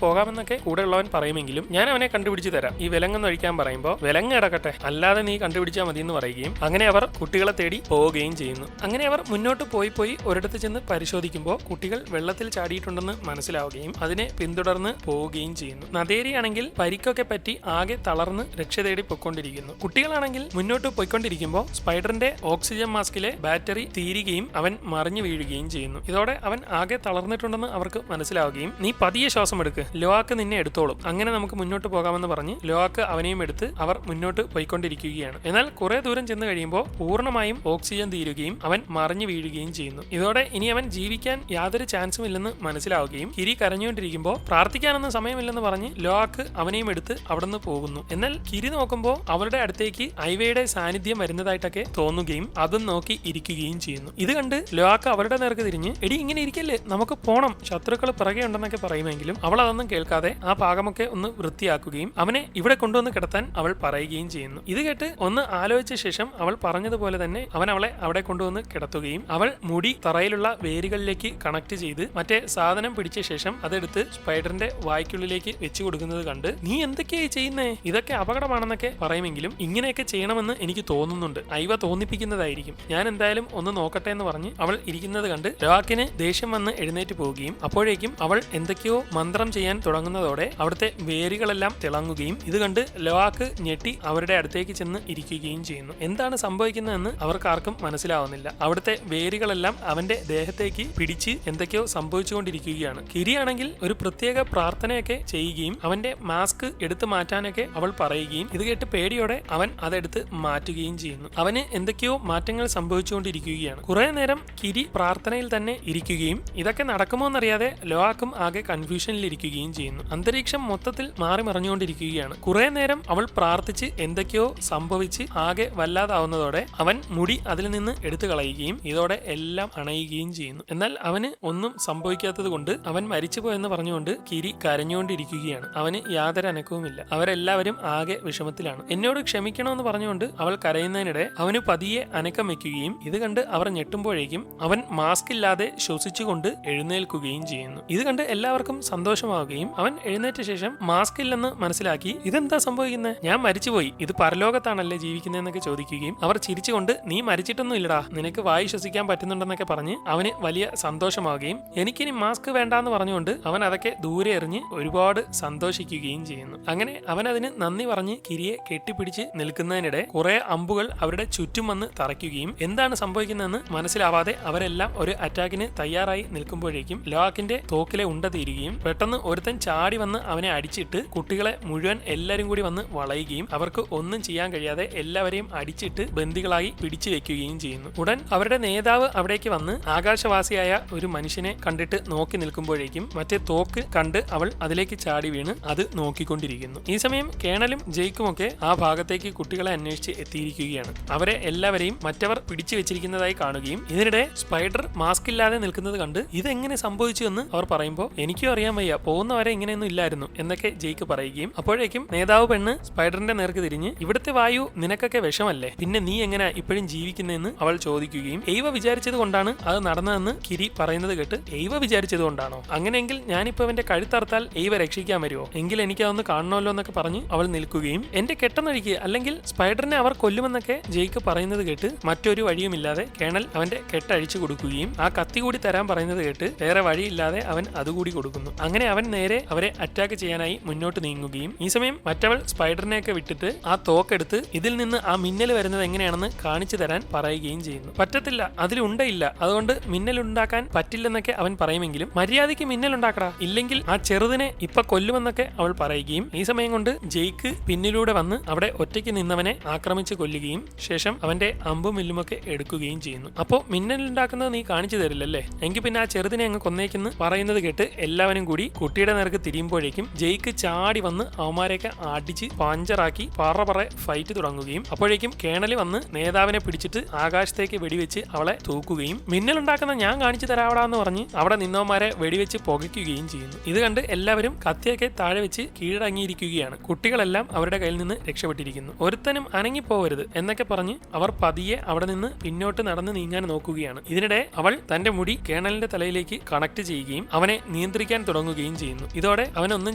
പോകാമെന്നൊക്കെ കൂടെയുള്ളവൻ പറയുമെങ്കിലും ഞാൻ അവനെ കണ്ടുപിടിച്ച് തരാം, ഈ വിലങ്ങെന്ന് ഒഴിക്കാൻ പറയുമ്പോൾ വിലങ്ങ് കിടക്കട്ടെ, അല്ലാതെ നീ കണ്ടുപിടിച്ചാൽ മതി എന്ന് പറയുകയും അങ്ങനെ അവർ കുട്ടികളെ തേടി പോവുകയും ചെയ്യുന്നു. അങ്ങനെ അവർ മുന്നോട്ട് പോയി ഒരിടത്ത് ചെന്ന് പരിശോധിക്കുമ്പോൾ കുട്ടികൾ വെള്ളത്തിൽ ചാടിയിട്ടുണ്ടെന്ന് മനസ്സിലാവുകയും അതിനെ പിന്തുടർന്ന് പോവുകയും ചെയ്യുന്നു. നദേരിയാണെങ്കിൽ പരിക്കൊക്കെ പറ്റി ആകെ തളർന്ന് രക്ഷ തേടി പൊയ്ക്കൊണ്ടിരിക്കുന്നു. കുട്ടികളാണെങ്കിൽ മുന്നോട്ട് പോയിക്കൊണ്ടിരിക്കുമ്പോൾ സ്പൈഡറിന്റെ ഓക്സിജൻ മാസ്കിലെ ബാറ്ററി തീരുകയും അവൻ മറിഞ്ഞു വീഴുകയും ചെയ്യുന്നു. ഇതോടെ അവൻ ആകെ തളർന്നിട്ടുണ്ടെന്ന് അവർക്ക് മനസ്സിലാവുകയും നീ പതിയെ ശ്വാസം എടുക്ക്, ലോവാക്ക് നിന്നെ എടുത്തോളും, അങ്ങനെ നമുക്ക് മുന്നോട്ട് പോകാമെന്ന് പറഞ്ഞ് ലോവാക്ക് അവനെയും എടുത്ത് അവർ മുന്നോട്ട് പോയിക്കൊണ്ടിരിക്കുകയാണ്. എന്നാൽ കുറെ ദൂരം ചെന്ന് കഴിയുമ്പോൾ പൂർണ്ണമായും ഓക്സിജൻ തീരുകയും അവൻ മറിഞ്ഞു വീഴുകയും ചെയ്യുന്നു. ഇതോടെ ഇനി അവൻ ജീവിക്കാൻ യാതൊരു ചാൻസും ഇല്ലെന്ന് മനസ്സിലാവുകയും കിരി കരഞ്ഞുകൊണ്ടിരിക്കുമ്പോൾ പ്രാർത്ഥിക്കാനൊന്നും സമയമില്ലെന്ന് പറഞ്ഞ് ലോവാക്ക് അവനെയും എടുത്ത് അവിടുന്ന് പോകുന്നു. എന്നാൽ കിരി നോക്കുമ്പോൾ അവരുടെ അടുത്തേക്ക് ഐവയുടെ സാന്നിധ്യം വരുന്നതായിട്ടൊക്കെ തോന്നുകയും അതും നോക്കി ഇരിക്കുകയും ചെയ്യുന്നു. ഇത് കണ്ട് ലോവാക്ക് അവരുടെ നേർക്ക് തിരിഞ്ഞ് എടി ഇങ്ങനെ ഇരിക്കല്ലേ, നമുക്ക് പോണം, ശത്രുക്കൾ പിറകെ ഉണ്ടെന്നൊക്കെ പറയുമെങ്കിലും അവൾ അതൊന്നും കേൾക്കാതെ ആ ഭാഗമൊക്കെ ഒന്ന് വൃത്തിയാക്കുകയും അവനെ ഇവിടെ കൊണ്ടുവന്ന് കിടത്താൻ അവൾ പറയുകയും ചെയ്യുന്നു. ഇത് കേട്ട് ഒന്ന് ആലോചിച്ച ശേഷം അവൾ പറഞ്ഞതുപോലെ തന്നെ അവൻ അവളെ അവിടെ കൊണ്ടുവന്ന് കിടത്തുകയും അവൾ മുടി തറയിലുള്ള വേരുകളിലേക്ക് കണക്ട് ചെയ്ത് മറ്റേ സാധനം പിടിച്ച ശേഷം അതെടുത്ത് സ്പൈഡറിന്റെ വായ്ക്കുള്ളിലേക്ക് വെച്ചു കൊടുക്കുന്നത് കണ്ട് നീ എന്തൊക്കെയായി ചെയ്യുന്നേ, ഇതൊക്കെ അപകടമാണെന്നൊക്കെ പറയുമെങ്കിലും ഇങ്ങനെയൊക്കെ ചെയ്യണമെന്ന് എനിക്ക് തോന്നുന്നുണ്ട്, ഐവ തോന്നിപ്പിക്കുന്നതായിരിക്കും, ഞാൻ എന്തായാലും ഒന്ന് നോക്കട്ടെ എന്ന് പറഞ്ഞ് അവൾ ഇരിക്കുന്നത് കണ്ട് ലോവാക്കിന് ദേഷ്യം വന്ന് എഴുന്നേറ്റ് പോവുകയും അപ്പോഴേക്കും അവൾ എന്തൊക്കെയോ മന്ത്രം ചെയ്യാൻ തുടങ്ങുന്നതോടെ അവിടുത്തെ വേരുകളെല്ലാം തിളങ്ങുകയും ഇത് കണ്ട് ലോവാക്ക് ഞെട്ടി അവരുടെ അടുത്തേക്ക് ചെന്ന് ഇരിക്കുകയും ചെയ്യുന്നു. എന്താണ് സംഭവിക്കുന്നതെന്ന് അവർക്കാർക്കും മനസ്സിലാവുന്നില്ല. അവിടുത്തെ വേരുകളെല്ലാം അവന്റെ ദേഹത്തേക്ക് പിടിച്ച് എന്തൊക്കെയോ സംഭവിച്ചുകൊണ്ടിരിക്കുകയാണ്. കിരിയാണെങ്കിൽ ഒരു പ്രത്യേക പ്രാർത്ഥനയൊക്കെ ചെയ്യുകയും അവന്റെ മാസ്ക് എടുത്തു മാറ്റാനൊക്കെ അവൾ പറയുകയും ഇത് കേട്ട് പേടിയോടെ അവൻ അതെടുത്ത് മാറ്റുകയും ചെയ്യുന്നു. അവന് എന്തൊക്കെയോ മാറ്റങ്ങൾ സംഭവിച്ചുകൊണ്ടിരിക്കുകയാണ്. കുറെ നേരം കിരി പ്രാർത്ഥനയിൽ തന്നെ ഇരിക്കുകയും ഇതൊക്കെ നടക്കുമോ എന്നറിയാതെ ലോവാക്കും ആകെ കൺഫ്യൂഷനിലിരിക്കുകയും ചെയ്യുന്നു. അന്തരീക്ഷം മൊത്തത്തിൽ മാറി മറിഞ്ഞുകൊണ്ടിരിക്കുകയാണ്. കുറെ നേരം അവൾ പ്രാർത്ഥിച്ച് എന്തൊക്കെയോ സംഭവിച്ച് ആകെ വല്ലാതാവുന്നതോടെ അവൻ മുടി അതിൽ നിന്ന് എടുത്തു കളയുകയും ഇതോടെ എല്ലാം അണയുകയും ചെയ്യുന്നു. എന്നാൽ അവന് ഒന്നും സംഭവിക്കാത്തത് കൊണ്ട് അവൻ മരിച്ചുപോയെന്ന് പറഞ്ഞുകൊണ്ട് കിരി കരഞ്ഞുകൊണ്ടിരിക്കുകയാണ്. അവന് യാതൊരു അനക്കവുമില്ല. അവരെല്ലാവരും ആകെ വിഷമത്തിലാണ്. എന്നോട് ക്ഷമിക്കണമെന്ന് പറഞ്ഞുകൊണ്ട് അവൾ കരയുന്നതിനിടെ അവന് പതിയെ അനക്കം വെക്കുകയും ഇത് കണ്ട് അവർ ഞെട്ടുമ്പോഴേക്കും അവൻ മാസ്ക് ഇല്ലാതെ ശ്വസിച്ചുകൊണ്ട് എഴുന്നേൽക്കുകയും ചെയ്യുന്നു. ഇത് കണ്ട് എല്ലാവർക്കും സന്തോഷമാവുകയും അവൻ എഴുന്നേറ്റ ശേഷം മാസ്ക് ഇല്ലെന്ന് മനസ്സിലാക്കി ഇതെന്താ സംഭവിക്കുന്നത്, ഞാൻ മരിച്ചുപോയി, ഇത് പരലോകത്താണല്ലേ ജീവിക്കുന്നതെന്നൊക്കെ ചോദിക്കുകയും അവർ ചിരിച്ചുകൊണ്ട് നീ മരിച്ചിട്ടൊന്നും ഇല്ലടാ, നിനക്ക് വായു ശ്വസിക്കാൻ പറ്റുന്നുണ്ടെന്നൊക്കെ പറഞ്ഞ് അവന് വലിയ സന്തോഷമാവുകയും എനിക്കിനി മാസ്ക് വേണ്ടാന്ന് പറഞ്ഞുകൊണ്ട് അവൻ അതൊക്കെ ദൂരെ എറിഞ്ഞ് ഒരുപാട് സന്തോഷിക്കുകയും ചെയ്യുന്നു. അങ്ങനെ അവൻ അതിന് നന്ദി പറഞ്ഞ് കിരിയെ കെട്ടിപ്പിടിച്ച് നിൽക്കുന്നതിനിടെ കുറെ അമ്പുകൾ അവരുടെ ചുറ്റും വന്ന് തറയ്ക്കുകയും എന്താണ് സംഭവിക്കുന്നതെന്ന് മനസ്സിലാവാതെ അവരെല്ലാം ഒരു അറ്റാക്കിന് തയ്യാറായി നിൽക്കുമ്പോഴേക്കും ലോവാക്കിന്റെ തോക്കിലെ ഉണ്ട തീരുകയും പെട്ടെന്ന് ഒരുത്തൻ ചാടി വന്ന് അവനെ അടിച്ചിട്ട് കുട്ടികളെ മുഴുവൻ എല്ലാരും കൂടി വന്ന് വളയുകയും അവർക്ക് ഒന്നും ചെയ്യാൻ കഴിയാതെ എല്ലാവരെയും അടിച്ചിട്ട് ബന്ദികളായി പിടിച്ചു വെക്കുകയും ചെയ്യുന്നു. ഉടൻ അവരുടെ നേതാവ് അവിടേക്ക് വന്ന് ആകാശവാസിയായ ഒരു മനുഷ്യനെ കണ്ടിട്ട് നോക്കി നിൽക്കുമ്പോഴേക്കും മറ്റേ തോക്ക് കണ്ട് അവൾ അതിലേക്ക് ചാടി വീണ് അത് നോക്കിക്കൊണ്ടിരിക്കുന്നു. ഈ സമയം കേണലും ജെയ്ക്കുമൊക്കെ ആ ഭാഗത്തേക്ക് കുട്ടികളെ അന്വേഷിച്ച് എത്തിയിരിക്കുകയാണ്. അവരെ എല്ലാവരെയും മറ്റവർ പിടിച്ചു വെച്ചിരിക്കുന്നതായി കാണുകയും ഇതിനിടെ സ്പൈഡർ മാസ്ക് ഇല്ലാതെ നിൽക്കുന്നത് കണ്ട് ഇതെങ്ങനെ സംഭവിച്ചു എന്ന് അവർ പറയുമ്പോൾ എനിക്കും അറിയാൻ വയ്യ, പോകുന്നവരെ ഇങ്ങനെയൊന്നും ഇല്ലായിരുന്നു എന്നൊക്കെ ജെയ്ക്ക് പറയുകയും അപ്പോഴേക്കും നേതാവ് പെണ്ണ് സ്പൈഡറിന്റെ നേർക്ക് തിരിഞ്ഞ് ഇവിടുത്തെ വായു നിനക്കൊക്കെ വിഷമല്ലേ, പിന്നെ നീ എങ്ങനെ ഇപ്പോഴും ജീവിക്കുന്നതെന്ന് അവൾ ചോദിക്കുകയും എയ്വ വിചാരിച്ചത് കൊണ്ടാണ് അത് നടന്നതെന്ന് കിരി പറയുന്നത് കേട്ട് എയ്വ വിചാരിച്ചത് കൊണ്ടാണോ, അങ്ങനെയെങ്കിൽ ഞാനിപ്പോ അവന്റെ കഴുത്തറുത്താൽ എയ്വ രക്ഷിക്കാൻ വരുമോ, എങ്കിൽ എനിക്ക് അതൊന്ന് കാണണമല്ലോ എന്നൊക്കെ പറഞ്ഞ് അവൾ നിൽക്കുകയും എന്റെ കെട്ടെന്നൊഴിക്കുക അല്ലെങ്കിൽ സ്പൈഡറിനെ അവർ കൊല്ലുമെന്നൊക്കെ ജെയ്ക്ക് പറയുന്നത് കേട്ട് മറ്റൊരു വഴിയുമില്ലാതെ കേണൽ അവന്റെ കെട്ടഴിച്ചു കൊടുക്കുകയും ആ കത്തി കൂടി തരാൻ പറയുന്നത് കേട്ട് വേറെ വഴിയില്ലാതെ അവൻ അതുകൂടി കൊടുക്കുന്നു. അങ്ങനെ അവൻ നേരെ അവരെ അറ്റാക്ക് ചെയ്യാനായി മുന്നോട്ട് നീങ്ങുകയും ഈ സമയം മറ്റവൾ സ്പൈഡറിനെയൊക്കെ വിട്ടിട്ട് ആ തോക്കെടുത്ത് ഇതിൽ നിന്ന് ആ മിന്നൽ വരുന്നത് എങ്ങനെയാണെന്ന് കാണിച്ചു തരാൻ പറയുകയും ചെയ്യുന്നു. പറ്റത്തില്ല, അതിലുണ്ടയില്ല, അതുകൊണ്ട് മിന്നൽ ഉണ്ടാക്കാൻ പറ്റില്ലെന്നൊക്കെ അവൻ പറയുമെങ്കിലും മര്യാദയ്ക്ക് മിന്നൽ ഉണ്ടാക്കടാ, ഇല്ലെങ്കിൽ ആ ചെറുതിനെ ഇപ്പൊ കൊല്ലുമെന്നൊക്കെ അവൾ പറയുകയും ഈ സമയം കൊണ്ട് ജെയ്ക്ക് പിന്നിലൂടെ വന്ന് അവിടെ ഒറ്റയ്ക്ക് നിന്നവനെ ആക്രമിച്ച് കൊല്ലുകയും ശേഷം അവന്റെ അമ്പും വില്ലുമൊക്കെ എടുക്കുകയും ചെയ്യുന്നു. അപ്പോ മിന്നൽ ഉണ്ടാക്കുന്നത് നീ കാണിച്ചു തരില്ലല്ലേ, എങ്കിൽ പിന്നെ ആ ചെറുതിനെ അങ്ങ് കൊന്നേക്കെന്ന് പറയുന്നത് കേട്ട് എല്ലാവരും കൂടി കുട്ടിയുടെ നേർക്ക് തിരിയുമ്പോഴേക്കും ജെയ്ക്ക് ചാടി വന്ന് അവന്മാരെയൊക്കെ അടിച്ച് പഞ്ചറാക്കി പറ ഫൈറ്റ് തുടങ്ങുകയും അപ്പോഴേക്കും കേണല് വന്ന് നേതാവിനെ പിടിച്ചിട്ട് ആകാശത്തേക്ക് വെടിവെച്ച് അവളെ തൂക്കുകയും മിന്നലുണ്ടാക്കുന്ന ഞാൻ കാണിച്ചു തരാവടാന്ന് പറഞ്ഞ് അവിടെ നിന്നവന്മാരെ വെടിവെച്ച് പുകയ്ക്കുകയും ചെയ്യുന്നു. ഇത് കണ്ട് എല്ലാവരും കത്തിയൊക്കെ താഴെ വെച്ച് കീഴടങ്ങിയിരിക്കുകയാണ്. കുട്ടികളെല്ലാം അവരുടെ കയ്യിൽ നിന്ന് രക്ഷപ്പെട്ടിരിക്കുന്നു. ഒരുത്തനും അനങ്ങിപ്പോവരുത് എന്നൊക്കെ പറഞ്ഞ് അവർ പതിയെ അവിടെ നിന്ന് പിന്നോട്ട് നടന്ന് നീങ്ങാൻ നോക്കുകയാണ്. ഇതിനിടെ അവൾ തന്റെ മുടി കേണലിന്റെ തലയിലേക്ക് കണക്ട് ചെയ്യുകയും അവനെ നിയന്ത്രിക്കാൻ തുടങ്ങുകയും ചെയ്യുന്നു. ഇതോടെ അവനൊന്നും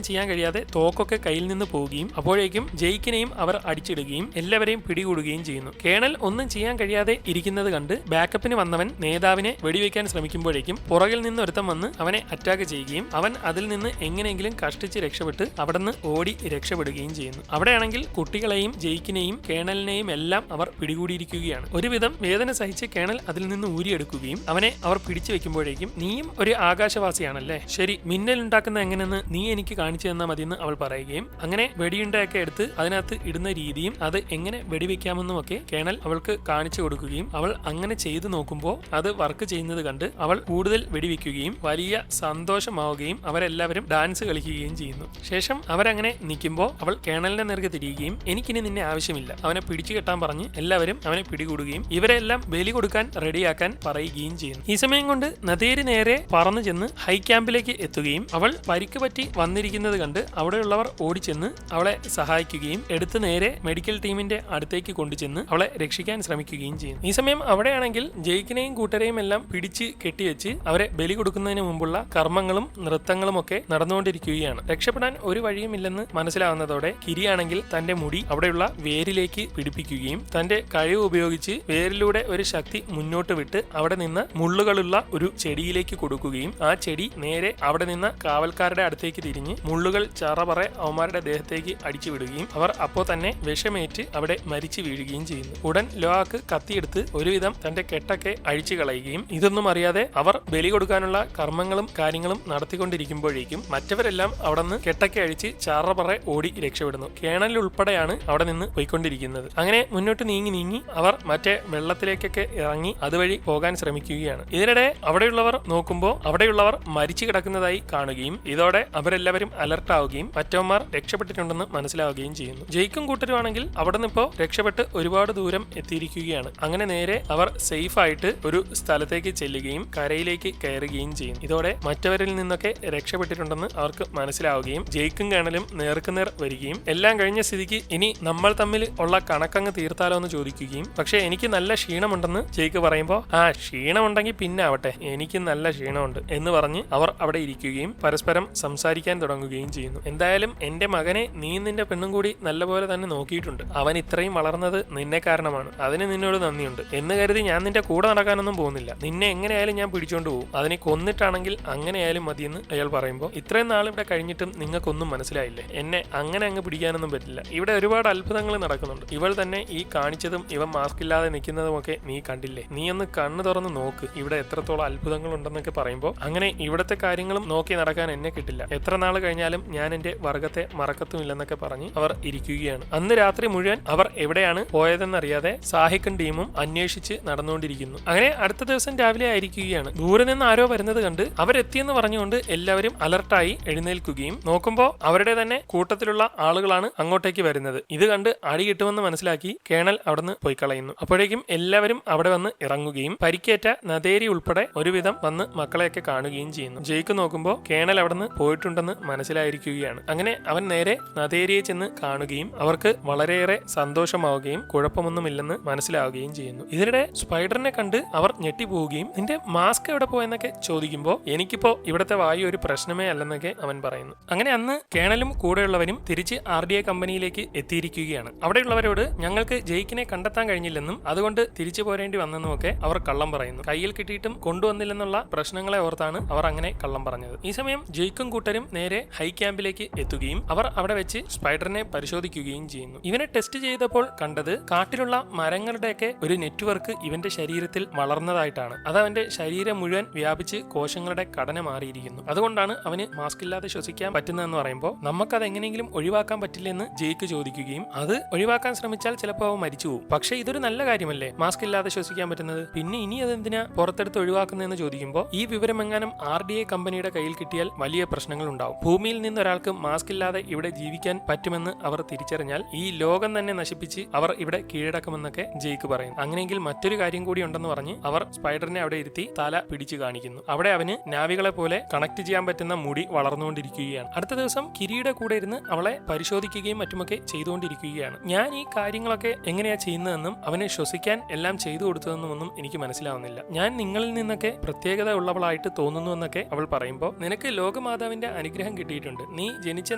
ചെയ്യാൻ കഴിയാതെ തോക്കൊക്കെ കയ്യിൽ നിന്ന് പോവുകയും അപ്പോഴേക്കും ജെയ്ക്കിനെയും അവർ അടിച്ചിടുകയും എല്ലാവരെയും പിടികൂടുകയും ചെയ്യുന്നു. കേണൽ ഒന്നും ചെയ്യാൻ കഴിയാതെ ഇരിക്കുന്നത് കണ്ട് ബാക്കപ്പിന് വന്നവൻ നേതാവിനെ വെടിവെക്കാൻ ശ്രമിക്കുമ്പോഴേക്കും പുറകിൽ നിന്ന് ഒരുത്തം വന്ന് അവനെ അറ്റാക്ക് ചെയ്യുകയും അവൻ അതിൽ നിന്ന് എങ്ങനെയെങ്കിലും കഷ്ടിച്ച് രക്ഷപ്പെട്ട് അവിടുന്ന് ഓടി രക്ഷപ്പെടുകയും ചെയ്യുന്നു. അവിടെയാണെങ്കിൽ കുട്ടികളെയും ജെയ്ക്കിനെയും കേണലിനെയും എല്ലാം അവർ പിടികൂടിയിരിക്കുകയാണ്. ഒരുവിധം വേദന സഹിച്ച് കേണൽ അതിൽ നിന്ന് ഊരിയെടുക്കുകയും അവനെ അവർ പിടിച്ചു വെക്കുമ്പോഴേക്കും നീയും ഒരു ആകാശവാസിയാണല്ലേ, ശരി മിന്നൽ ഉണ്ടാക്കുന്ന എങ്ങനെയെന്ന് നീ എനിക്ക് കാണിച്ചു തന്നാൽ മതിയെന്ന് അവൾ പറയുകയും അങ്ങനെ വെടിയുണ്ടയൊക്കെ എടുത്ത് അതിനകത്ത് ഇടുന്ന രീതിയും അത് എങ്ങനെ വെടിവെക്കാമെന്നും ഒക്കെ കേണൽ അവൾക്ക് കാണിച്ചു കൊടുക്കുകയും അവൾ അങ്ങനെ ചെയ്തു നോക്കുമ്പോൾ അത് വർക്ക് ചെയ്യുന്നത് കണ്ട് അവൾ കൂടുതൽ വെടിവെക്കുകയും വലിയ സന്തോഷമാവുകയും അവരെല്ലാവരും ഡാൻസ് കളിക്കുകയും ചെയ്യുന്നു. ശേഷം അവരങ്ങനെ നിൽക്കുമ്പോൾ അവൾ കേണലിന്റെ നേർക്ക് തിരിയുകയും എനിക്കിനി നിന്നെ ആവശ്യമില്ല, അവനെ പിടിച്ചു കെട്ടാൻ പറഞ്ഞ് എല്ലാവരും അവനെ പിടികൂടുകയും ഇവരെല്ലാം ബലി കൊടുക്കാൻ റെഡിയാക്കാൻ പറയുകയും ചെയ്യുന്നു. ഈ സമയം കൊണ്ട് നദേരി നേരെ പറന്നു ചെന്ന് ഹൈ ക്യാമ്പിലേക്ക് എത്തുകയും അവൾ പരിക്ക് പറ്റി വന്നിരിക്കുന്നത് കണ്ട് അവിടെയുള്ളവർ ഓടിച്ചെന്ന് അവളെ സഹായിക്കുകയും എടുത്ത് നേരെ മെഡിക്കൽ ടീമിന്റെ അടുത്തേക്ക് കൊണ്ടുചെന്ന് അവളെ രക്ഷിക്കാൻ ശ്രമിക്കുകയും ചെയ്യുന്നു. ഈ സമയം അവിടെയാണെങ്കിൽ ജെയ്ക്കിനെയും കൂട്ടരെയും എല്ലാം പിടിച്ച് കെട്ടിവെച്ച് അവരെ ബലി കൊടുക്കുന്നതിന് മുമ്പുള്ള കർമ്മങ്ങളും നൃത്തങ്ങളും ഒക്കെ നടന്നുകൊണ്ടിരിക്കുകയാണ്. രക്ഷപ്പെടാൻ ഒരു വഴിയുമില്ലെന്ന് മനസ്സിലാവുന്നതോടെ കിരിയാണെങ്കിൽ തന്റെ മുടി അവിടെയുള്ള വേരിലേക്ക് പിടിപ്പിക്കുകയും തന്റെ കഴിവ് ഉപയോഗിച്ച് വേരിലൂടെ ഒരു ശക്തി മുന്നോട്ട് വിട്ട് അവിടെ നിന്ന് മുള്ളുകളുള്ള ഒരു ചെടിയിലേക്ക് കൊടുക്കുകയും ആ ചെടി നേരെ അവിടെ നിന്ന് കാവൽക്കാരുടെ അടുത്തേക്ക് തിരിഞ്ഞ് മുള്ളുകൾ ചറപറ അവന്മാരുടെ ദേഹത്തേക്ക് അടിച്ചു വിടുകയും അവർ അപ്പോൾ തന്നെ വിഷമേറ്റ് അവിടെ മരിച്ചു വീഴുകയും ചെയ്യുന്നു. ഉടൻ ലോഹാക്ക് കത്തിയെടുത്ത് ഒരുവിധം തന്റെ കെട്ടൊക്കെ അഴിച്ചു കളയുകയും ഇതൊന്നും അറിയാതെ അവർ ബലി കൊടുക്കാനുള്ള കർമ്മങ്ങളും കാര്യങ്ങളും നടത്തിക്കൊണ്ടിരിക്കുമ്പോഴേക്കും മറ്റവരെല്ലാം അവിടെ നിന്ന് കെട്ടൊക്കെ അഴിച്ച് ചറപറ ഓടി രക്ഷപ്പെടുന്നു. കേണൽ ഉൾപ്പെടെയാണ് അവിടെ നിന്ന് പോയിക്കൊണ്ടിരിക്കുന്നത്. അങ്ങനെ മുന്നോട്ട് നീങ്ങി അവർ മറ്റേ വെള്ളത്തിലേക്കൊക്കെ ഇറങ്ങി അതുവഴി പോകാൻ ശ്രമിക്കുകയാണ്. ഇതിനിടെ അവിടെയുള്ളവർ നോക്കുമ്പോൾ അവിടെയുള്ളവർ മരിച്ചു കിടക്കുന്നതായി കാണുകയും ഇതോടെ അവരെല്ലാവരും അലർട്ട് ആവുകയും മറ്റവന്മാർ രക്ഷപ്പെട്ടിട്ടുണ്ടെന്ന് മനസ്സിലാവുകയും ചെയ്യുന്നു. ജെയ്ക്കും കൂട്ടരുമാണെങ്കിൽ അവിടെ നിന്നിപ്പോ രക്ഷപ്പെട്ട് ഒരുപാട് ദൂരം എത്തിയിരിക്കുകയാണ്. അങ്ങനെ നേരെ അവർ സേഫ് ആയിട്ട് ഒരു സ്ഥലത്തേക്ക് ചെല്ലുകയും കരയിലേക്ക് കയറുകയും ചെയ്യുന്നു. ഇതോടെ മറ്റവരിൽ നിന്നൊക്കെ രക്ഷപ്പെട്ടിട്ടുണ്ടെന്ന് അവർക്ക് മനസ്സിലാവുകയും ജെയ്ക്കും കേണലും നേർക്കുനേർ വരികയും എല്ലാം കഴിഞ്ഞ സ്ഥിതിക്ക് ഇനി നമ്മൾ തമ്മിൽ ഉള്ള കണക്കങ്ങ് തീർത്താലോ എന്ന് ചോദിക്കുകയും പക്ഷെ എനിക്ക് നല്ല ക്ഷീണമുണ്ടെന്ന് ജെയ്ക്ക് പറയുമ്പോൾ ആ ക്ഷീണമുണ്ടെങ്കിൽ പിന്നെ ആവട്ടെ, എനിക്ക് നല്ല ക്ഷീണമുണ്ട് എന്ന് പറഞ്ഞ് അവർ അവിടെ ഇരിക്കുകയും പരസ്പരം സംസാരിക്കാൻ തുടങ്ങുകയും ചെയ്യുന്നു. എന്തായാലും എന്റെ മകനെ നീ നിന്റെ പെണ്ണും കൂടി നല്ലപോലെ തന്നെ നോക്കിയിട്ടുണ്ട്, അവൻ ഇത്രയും വളർന്നത് നിന്നെ കാരണമാണ്, അതിന് നിന്നോട് നന്ദിയുണ്ട് എന്ന് കരുതി ഞാൻ നിന്റെ കൂടെ നടക്കാനൊന്നും പോകുന്നില്ല, നിന്നെ എങ്ങനെയായാലും ഞാൻ പിടിച്ചോണ്ട് പോകും, അതിനെ കൊന്നിട്ടാണെങ്കിൽ അങ്ങനെയായാലും മതിയെന്ന് അയാൾ പറയുമ്പോൾ ഇത്രയും നാൾ ഇവിടെ കഴിഞ്ഞിട്ടും നിങ്ങൾക്കൊന്നും മനസ്സിലായില്ലേ, എന്നെ അങ്ങനെ അങ്ങ് പിടിക്കാനൊന്നും പറ്റില്ല, ഇവിടെ ഒരുപാട് അത്ഭുതങ്ങൾ നടക്കുന്നുണ്ട്, ഇവൾ തന്നെ ഈ കാണിച്ചതും ഇവൻ മാസ്ക് ഇല്ലാതെ നിൽക്കുന്നതും ഒക്കെ നീ കണ്ടില്ലേ, നീ ഒന്ന് കണ്ണു തുറന്ന് നോക്ക് ഇവിടെ എത്രത്തോളം അത്ഭുതങ്ങൾ ഉണ്ടെന്നൊക്കെ പറയുമ്പോൾ അങ്ങനെ ഇവിടത്തെ കാര്യങ്ങളും നോക്കി നടക്കാൻ എന്നെ കിട്ടില്ല, എത്ര നാൾ കഴിഞ്ഞാലും ഞാൻ എന്റെ വർഗത്തെ മറക്കത്തുമില്ലെന്നൊക്കെ പറഞ്ഞ് അവർ ഇരിക്കുകയാണ്. അന്ന് രാത്രി മുഴുവൻ അവർ എവിടെയാണ് പോയതെന്നറിയാതെ സാഹിക്കും ടീമും അന്വേഷിച്ച് നടന്നുകൊണ്ടിരിക്കുന്നു. അങ്ങനെ അടുത്ത ദിവസം രാവിലെ ആയിരിക്കുകയാണ്. ദൂരെ നിന്ന് ആരോ വരുന്നത് കണ്ട് അവരെത്തിയെന്ന് പറഞ്ഞുകൊണ്ട് എല്ലാവരും അലർട്ടായി എഴുന്നേൽക്കുകയും നോക്കുമ്പോൾ അവരുടെ തന്നെ കൂട്ടത്തിലുള്ള ആളുകളാണ് അങ്ങോട്ടേക്ക് വരുന്നത്. ഇത് കണ്ട് അടി കിട്ടുമെന്ന് മനസ്സിലാക്കി കേണൽ അവിടുന്ന് പോയി കളയുന്നു. അപ്പോഴേക്കും എല്ലാവരും അവിടെ വന്ന് ഇറങ്ങുകയും പരിക്കേറ്റ നദേരി ഉൾപ്പെടെ ഒരുവിധം വന്ന് മക്കളെയൊക്കെ കാണുകയും ചെയ്യുന്നു. ജയ്ക്ക് നോക്കുമ്പോൾ കേണൽ അവിടുന്ന് പോയിട്ടുണ്ടെന്ന് മനസ്സിലായിരിക്കുകയാണ്. അങ്ങനെ അവൻ നേരെ നദേരിയെ ചെന്ന് കാണുകയും അവർക്ക് വളരെയേറെ സന്തോഷമാവുകയും കുഴപ്പമൊന്നുമില്ലെന്ന് മനസ്സിലാവുകയും ചെയ്യുന്നു. ഇതിനിടെ സ്പൈഡറിനെ കണ്ട് അവർ ഞെട്ടിപ്പോവുകയും നിന്റെ മാസ്ക് എവിടെ പോയെന്നൊക്കെ ചോദിക്കുമ്പോൾ എനിക്കിപ്പോ ഇവിടുത്തെ വായു ഒരു പ്രശ്നമേ അല്ലെന്നൊക്കെ അവൻ പറയുന്നു. അങ്ങനെ അന്ന് കേണലും കൂടെയുള്ളവരും തിരിച്ച് RDA കമ്പനിയിലേക്ക് എത്തിയിരിക്കുകയാണ്. അവിടെയുള്ളവരോട് ഞങ്ങൾക്ക് ജയ്ക്കിനെ കണ്ടെത്താൻ കഴിഞ്ഞില്ലെന്നും അതുകൊണ്ട് തിരിച്ചു പോരേണ്ടി വന്നെന്നുമൊക്കെ അവർ കള്ളം പറയുന്നു. കയ്യിൽ കിട്ടിയിട്ടും കൊണ്ടുവന്നില്ലെന്നുള്ള പ്രശ്നങ്ങളെ ഓർത്താണ് അവർ അങ്ങനെ കള്ളം പറഞ്ഞത്. ഈ സമയം ജയ്ക്കും കൂട്ടരും നേരെ ഹൈ ക്യാമ്പിലേക്ക് എത്തുകയും അവർ അവിടെ വെച്ച് സ്പൈഡറിനെ പരിശോധിക്കുകയും ചെയ്യുന്നു. ഇവനെ ടെസ്റ്റ് ചെയ്തപ്പോൾ കണ്ടത് കാട്ടിലുള്ള മരങ്ങളുടെയൊക്കെ ഒരു നെറ്റ്വർക്ക് ഇവന്റെ ശരീരത്തിൽ വളർന്നതായിട്ടാണ്. അത് അവന്റെ ശരീരം മുഴുവൻ വ്യാപിച്ച് കോശങ്ങളുടെ ഘടന മാറിയിരിക്കുന്നു. അതുകൊണ്ടാണ് അവന് മാസ്ക് ഇല്ലാതെ ശ്വസിക്കാൻ പറ്റുന്നതെന്ന് പറയുമ്പോൾ നമുക്കത് എങ്ങനെയെങ്കിലും ഒഴിവാക്കാൻ പറ്റില്ലെന്ന് ജയ്ക്ക് ചോദിക്കുകയും അത് ഒഴിവാക്കാൻ ശ്രമിച്ചാൽ ചിലപ്പോൾ അവൻ മരിച്ചു പോകും. പക്ഷേ ഇതൊരു നല്ല കാര്യമല്ലേ മാസ്ക് ഇല്ലാതെ ശ്വസിക്കാൻ പറ്റുന്നത്, പിന്നെ ഇനി അതെന്തിനാ പുറത്തെടുത്ത് ഒഴിവാക്കുന്നതെന്ന് ചോദിക്കുമ്പോൾ ഈ വിവരമെങ്ങാനും RDA കമ്പനിയുടെ കയ്യിൽ കിട്ടിയാൽ വലിയ പ്രശ്നങ്ങൾ ഉണ്ടാവും. ഭൂമിയിൽ നിന്ന് ഒരാൾക്ക് മാസ്ക് ഇല്ലാതെ ഇവിടെ ജീവിക്കാൻ പറ്റുമെന്ന് അവർ തിരിച്ചറിഞ്ഞാൽ ഈ ലോകം തന്നെ നശിപ്പിച്ച് അവർ ഇവിടെ കീഴടക്കുമെന്നൊക്കെ ജയ്ക്ക് പറയും. അങ്ങനെയെങ്കിൽ മറ്റൊരു കാര്യം കൂടി ഉണ്ടെന്ന് പറഞ്ഞ് അവർ സ്പൈഡറിനെ അവിടെ ഇരുത്തി തല പിടിച്ചു കാണിക്കുന്നു. അവിടെ അവന് നാവികളെ പോലെ കണക്ട് ചെയ്യാൻ പറ്റുന്ന മുടി വളർന്നുകൊണ്ടിരിക്കുകയാണ്. അടുത്ത ദിവസം കിരിയുടെ കൂടെ ഇരുന്ന് അവളെ പരിശോധിക്കുകയും മറ്റുമൊക്കെ ചെയ്തുകൊണ്ടിരിക്കുകയാണ്. ഞാൻ ഈ കാര്യങ്ങളൊക്കെ എങ്ങനെയാ ചെയ്യുന്നതെന്നും അവനെ ശ്വസിക്കാൻ എല്ലാം ചെയ്തു കൊടുത്തതെന്നും ഒന്നും എനിക്ക് മനസ്സിലാവുന്നില്ല. ഞാൻ നിങ്ങളിൽ നിന്നൊക്കെ പ്രത്യേകത ഉള്ളവളായിട്ട് തോന്നുന്നു എന്നൊക്കെ അവൾ പറയുമ്പോൾ നിനക്ക് ലോകമാതാവിന്റെ അനുഗ്രഹം കിട്ടിയിട്ടുണ്ട്. നീ ജനിച്ച